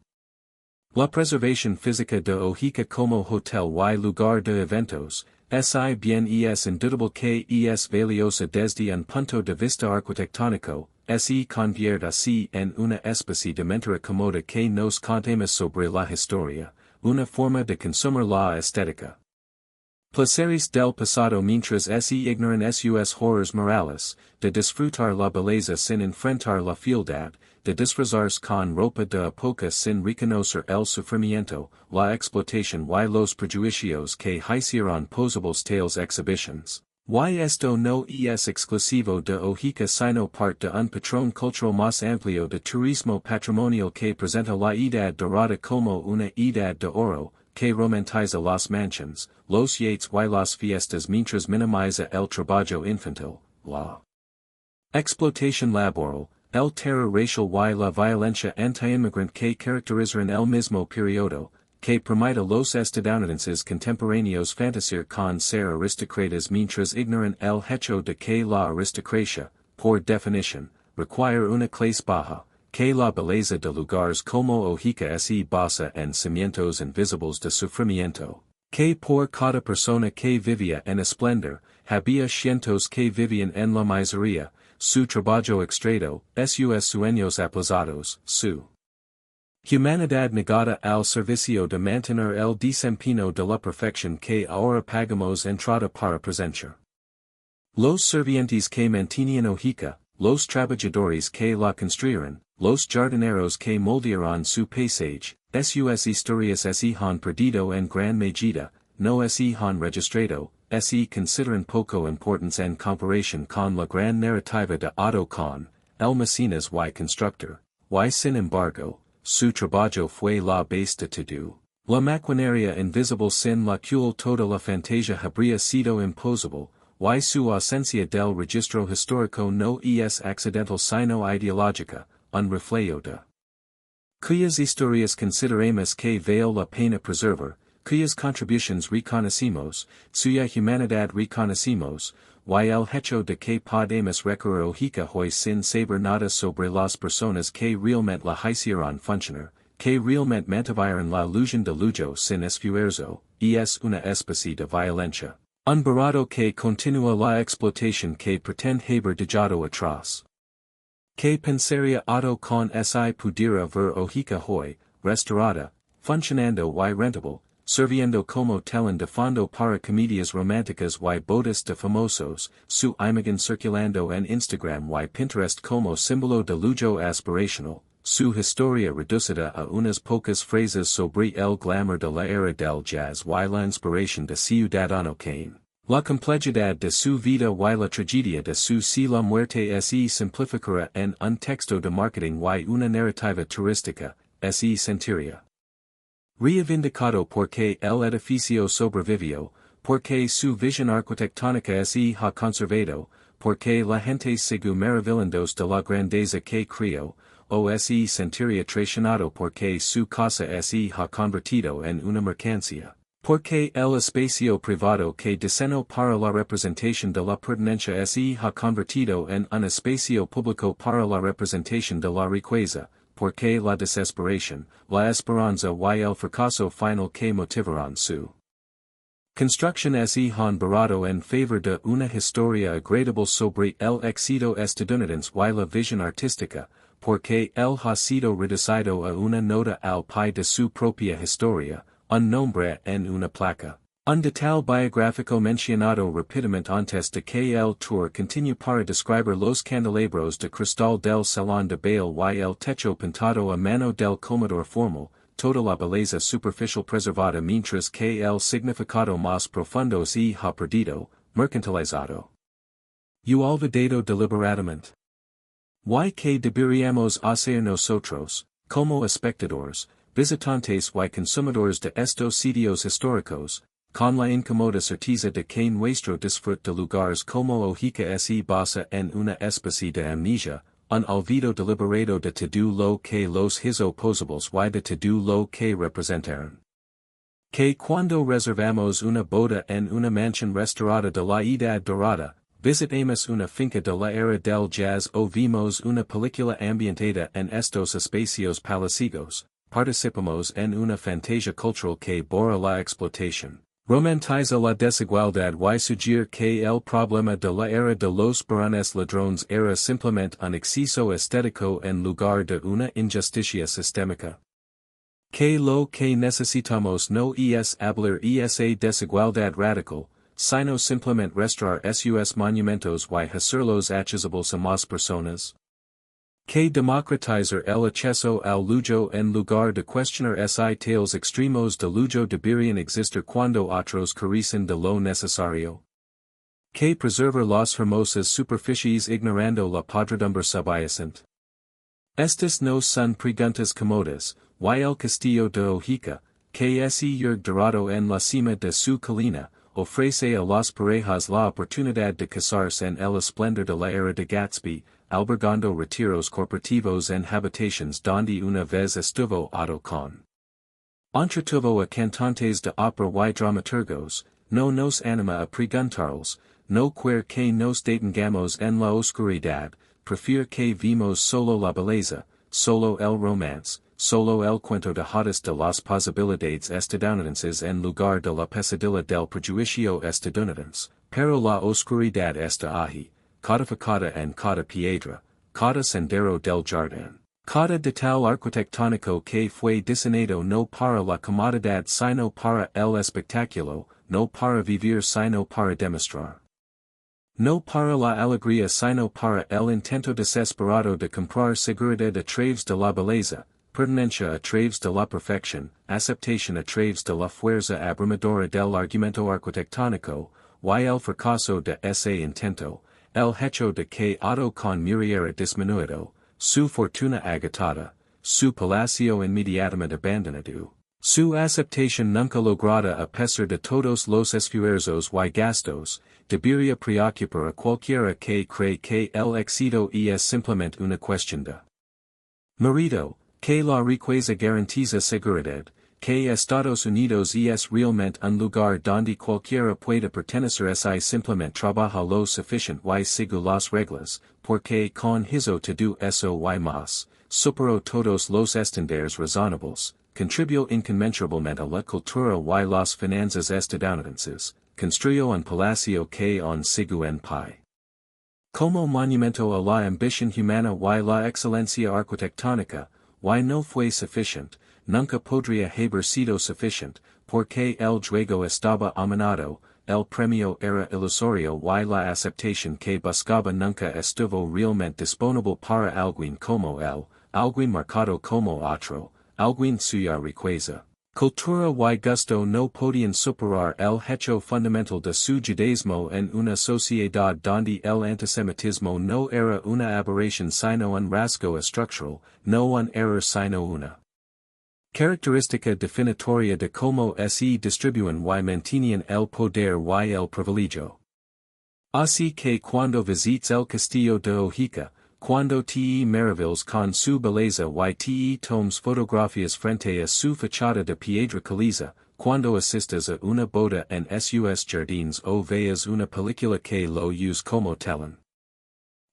La preservación física de Oheka como hotel y lugar de eventos, si bien es indudable que es valiosa desde un punto de vista arquitectónico, se convierte así en una especie de mentira cómoda que nos contemos sobre la historia, una forma de consumir la estética. Placeres del pasado mientras se ignoran sus horrores morales, de disfrutar la belleza sin enfrentar la fealdad, de disfrazarse con ropa de época sin reconocer el sufrimiento, la explotación y los prejuicios que hicieron posibles tales exhibitions. Y esto no es exclusivo de Oheka sino parte de un patrón cultural más amplio de turismo patrimonial que presenta la edad dorada como una edad de oro, que romantiza las mansions, los yates y las fiestas mientras minimiza el trabajo infantil, la explotación laboral, el terror racial y la violencia anti-inmigrant que caracterizan el mismo periodo, que permite a los estadounidenses contemporáneos fantasear con ser aristócratas mientras ignoran el hecho de que la aristocracia, por definición, requiere una clase baja, que la belleza de lugares como Oheka se basa en cimientos invisibles de sufrimiento, que por cada persona que vivía en esplendor, había cientos que vivían en la miseria, su trabajo extraído, sus sueños aplazados, su humanidad negada al servicio de mantener el desempeño de la perfección que ahora pagamos entrada para presenciar. Los servientes que mantenían Oheka, los trabajadores que la construyeron, los jardineros que moldearon su paisaje, sus historias se han perdido en gran medida, no se han registrado, se consideran poco importantes en comparación con la gran narrativa de Otto Kahn, el mecenas y constructor, y sin embargo, su trabajo fue la base de todo. La maquinaria invisible sin la cual toda la fantasia habría sido imposible, y su ausencia del registro histórico no es accidental sino ideológica, un reflejo de cuyas historias consideramos que vale la pena preservar, cuyas contribuciones reconocimos, suya humanidad reconocimos, y el hecho de que podemos recurrir a Oheka hoy sin saber nada sobre las personas que realmente la hicieron funcionar, que realmente mantuvieron la ilusión de lujo sin esfuerzo, es una especie de violencia. Un barato que continúa la explotación que pretende haber dejado atrás. Que pensaría Otto con si pudiera ver Oheka hoy, restaurada, funcionando y rentable, sirviendo como telón de fondo para comedias románticas y bodas de famosos, su imagen circulando en Instagram y Pinterest como símbolo de lujo aspirational, su historia reducida a unas pocas frases sobre el glamour de la era del jazz y la inspiración de Ciudadano Kane. La complejidad de su vida y la tragedia de su si la muerte se simplificará en un texto de marketing y una narrativa turística, se sentiría reivindicado porque el edificio sobrevivió, porque su visión arquitectónica se ha conservado, porque la gente sigue maravillándose de la grandeza que creó, o se sentiría traicionado porque su casa se ha convertido en una mercancía. Porque el espacio privado que diseñó para la representación de la pertenencia se ha convertido en un espacio público para la representación de la riqueza, porque la desesperación, la esperanza y el fracaso final que motivaron su construcción se han barato en favor de una historia agradable sobre el éxito estadounidense y la visión artística, porque él ha sido reducido a una nota al pie de su propia historia, un nombre en una placa. Un detalle biográfico mencionado rápidamente antes de que el tour continue para describir los candelabros de cristal del salón de baile y el techo pintado a mano del comedor formal, toda la belleza superficial preservada mientras que el significado más profundo se ha perdido, mercantilizado y olvidado deliberadamente. Y que deberíamos hacer nosotros, como espectadores, visitantes y consumidores de estos sitios históricos, con la incómoda certeza de que nuestro disfrute de lugares como Oheka se basa en una especie de amnesia, un olvido deliberado de todo lo que los hizo posibles y de todo lo que representaron. Que cuando reservamos una boda en una mansión restaurada de la Edad Dorada, visitemos una finca de la era del jazz o vimos una película ambientada en estos espacios palaciegos, participamos en una fantasia cultural que borra la explotación, romantiza la desigualdad y sugiere que el problema de la era de los barones ladrones era simplemente un exceso estético en lugar de una injusticia sistémica. Que lo que necesitamos no es hablar esa desigualdad radical, sino simplemente restaurar sus monumentos y hacerlos accesibles a más personas. Que democratizar el acceso al lujo en lugar de cuestionar si tales extremos de lujo deberían existir cuando otros carecen de lo necesario. Que preservar las hermosas superficies ignorando la podredumbre subyacente. Estas no son preguntas comodas, y el Castillo de Oheka, que es yergue dorado en la cima de su colina, ofrece a las parejas la oportunidad de casarse en el esplendor de la era de Gatsby, albergando retiros corporativos en habitaciones donde una vez estuvo Otto Kahn. Entretuvo a cantantes de ópera y dramaturgos, no nos anima a preguntarles, no quiere que nos detengamos en la oscuridad, prefiere que vimos solo la belleza, solo el romance, solo el cuento de hadas de las posibilidades estadounidenses en lugar de la pesadilla del prejuicio estadounidense, pero la oscuridad está ahí, codificada en cada piedra, cada sendero del jardín, cada detalle arquitectónico que fue diseñado no para la comodidad sino para el espectáculo, no para vivir sino para demostrar. No para la alegría sino para el intento desesperado de comprar seguridad a través de la belleza, pertenencia a través de la perfección, aceptación a través de la fuerza abrumadora del argumento arquitectónico, y el fracaso de ese intento, el hecho de que Otto Kahn muriera disminuido, su fortuna agotada, su palacio inmediatamente abandonado, su aceptación nunca lograda a pesar de todos los esfuerzos y gastos, debería preocupar a cualquiera que cree que el éxito es simplemente una cuestión de mérito, que la riqueza garantiza seguridad, que Estados Unidos es realmente un lugar donde cualquiera puede pertenecer si simplemente trabaja lo suficiente y sigue las reglas, porque con hizo todo eso y más, superó todos los estándares razonables, contribuyó inconmensurablemente a la cultura y las finanzas estadounidenses, construyó un palacio que aún sigue en pie. Como monumento a la ambición humana y la excelencia arquitectónica, y no fue suficiente, nunca podría haber sido suficiente, porque el juego estaba amenazado, el premio era ilusorio y la aceptación que buscaba nunca estuvo realmente disponible para alguien como él, alguien marcado como otro, alguien suya riqueza. Cultura y gusto no podían superar el hecho fundamental de su judaísmo en una sociedad donde el antisemitismo no era una aberración sino un rasgo estructural, no un error sino una característica definitoria de cómo se distribuyen y mantenían el poder y el privilegio. Así que cuando visites el Castillo de Oheka, cuando te maravillas con su belleza y te tomas fotografías frente a su fachada de piedra caliza, cuando asistas a una boda en sus jardines o veas una película que lo use como telón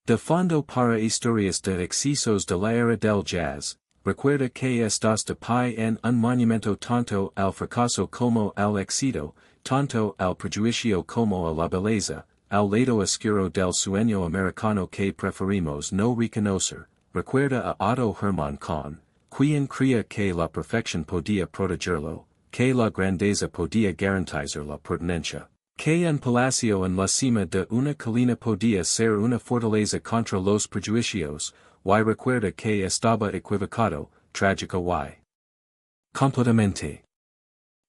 de fondo para historias de excesos de la era del jazz, recuerda que estás de pie en un monumento tanto al fracaso como al éxito, tanto al prejuicio como a la belleza, al lado oscuro del sueño americano que preferimos no reconocer, recuerda a Otto Hermann Kahn, quien creía que la perfección podía protegerlo, que la grandeza podía garantizar la pertenencia, que un palacio en la cima de una colina podía ser una fortaleza contra los prejuicios, y recuerda que estaba equivocado, trágico y completamente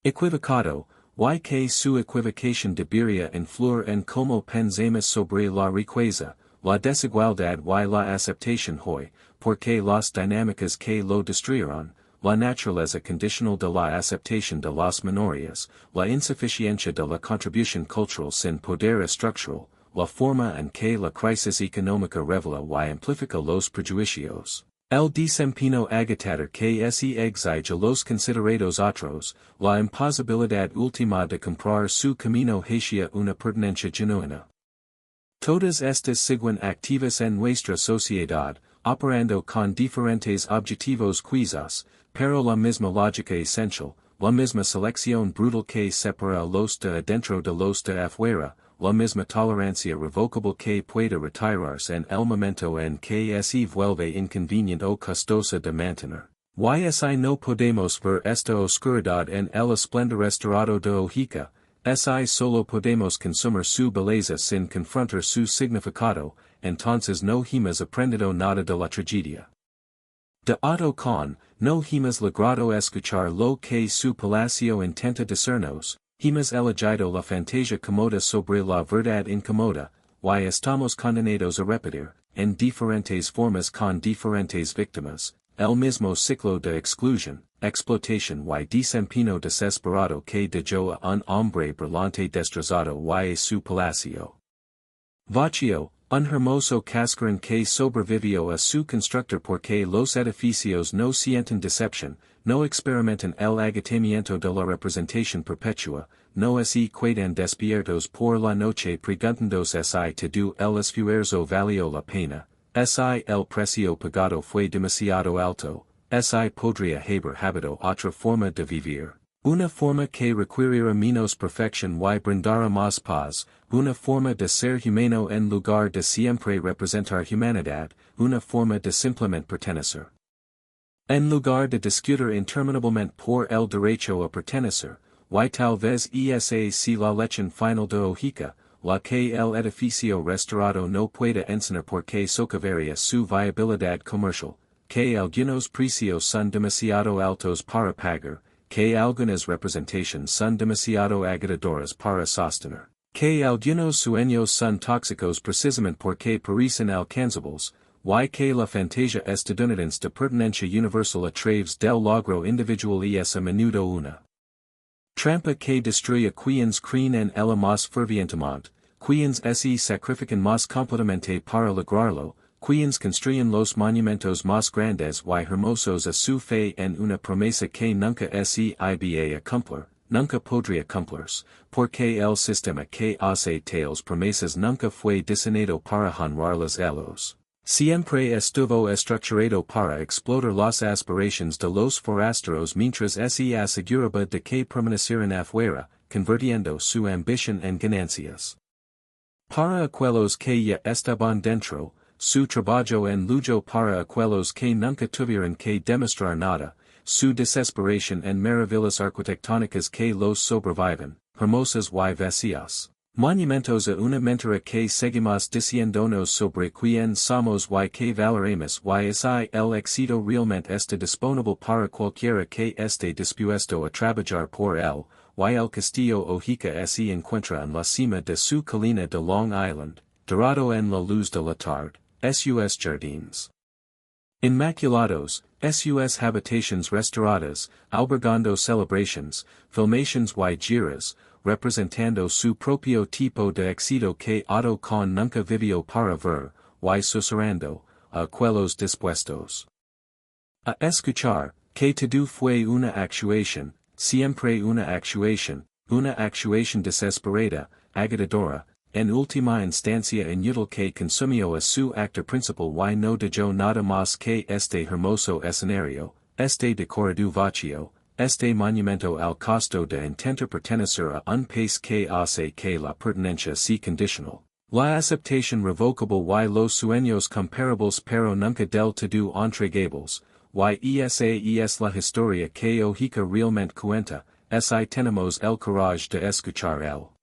equivocado, y que su equivocación debería influir en cómo pensamos sobre la riqueza, la desigualdad y la aceptación hoy, porque las dinámicas que lo destruyeron, la naturaleza condicional de la aceptación de las minorías, la insuficiencia de la contribución cultural sin poder estructural, la forma en que la crisis económica revela y amplifica los prejuicios. El desempeño agotador que se exige los considerados otros, la imposibilidad última de comprar su camino hacia una pertenencia genuina. Todas estas siguen activas en nuestra sociedad, operando con diferentes objetivos quizás, pero la misma lógica esencial, la misma selección brutal que separa los de adentro de los de afuera, la misma tolerancia revocable que puede retirarse en el momento en que se vuelve inconveniente o costosa de mantener. Si no podemos ver esta oscuridad en el esplendor restaurado de Oheka, si solo podemos consumir su belleza sin confrontar su significado, entonces no hemos aprendido nada de la tragedia. De Otto Kahn, no hemos logrado escuchar lo que su palacio intenta decirnos, hemos elegido la fantasía cómoda sobre la verdad incómoda, y estamos condenados a repetir, en diferentes formas con diferentes víctimas, el mismo ciclo de exclusión, explotación y desempeño desesperado que dejó a un hombre brillante destrozado y su palacio vacío, un hermoso cascarón que sobrevivió a su constructor porque los edificios no sienten decepción, no experimentan el agotamiento de la representación perpetua, no se quedan despiertos por la noche preguntándose si todo el esfuerzo valió la pena, si el precio pagado fue demasiado alto, si podría haber habido otra forma de vivir. Una forma que requiriera menos perfección y brindara más paz, una forma de ser humano en lugar de siempre representar humanidad, una forma de simplemente pertenecer. En lugar de discutir interminablemente por el derecho a pertenecer, y tal vez esa si la lección final de Oheka, la que el edificio restaurado no puede enseñar porque socavaría su viabilidad comercial, que algunos precios son demasiado altos para pagar, que algunas representaciones son demasiado agotadoras para sostener, que algunos sueños son tóxicos precisamente porque parecen alcanzables, y que la fantasía estadounidense de pertenencia universal a través del logro individual es a menudo una trampa que destruye quienes creen en ella más fervientemente, quienes se sacrifican más completamente para lograrlo, quienes construyen los monumentos más grandes y hermosos a su fe en una promesa que nunca se iba a cumplir, nunca podría cumplirse, porque el sistema que hace tales promesas nunca fue diseñado para honrarlas ellos. Siempre estuvo estructurado para explotar las aspiraciones de los forasteros mientras se aseguraba de que permanecieran afuera, convirtiendo su ambición en ganancias. Para aquellos que ya estaban dentro, su trabajo en lujo para aquellos que nunca tuvieron que demostrar nada, su desesperación en maravillas arquitectónicas que los sobreviven, hermosas y vacías. Monumentos a una mentira que seguimos diciéndonos sobre quién somos y que valeremos y si el éxito realmente está disponible para cualquiera que esté dispuesto a trabajar por él, y el Castillo Oheka se encuentra en la cima de su colina de Long Island, dorado en la luz de la tarde, sus jardines inmaculados, sus habitaciones restauradas, albergando celebrations, filmations y giras, representando su propio tipo de éxito que Otto Kahn nunca vivió para ver, y susurrando, a aquellos dispuestos a escuchar, que todo fue una actuación, siempre una actuación desesperada, agotadora, en última instancia inútil que consumió a su actor principal y no dejó nada más que este hermoso escenario, este decorado vacío, este monumento al costo de intentar pertenecer a un país que hace que la pertenencia sea condicional, la aceptación revocable y los sueños comparables pero nunca del todo entregables, y esa es la historia que Oheka realmente cuenta, si tenemos el courage de escuchar él.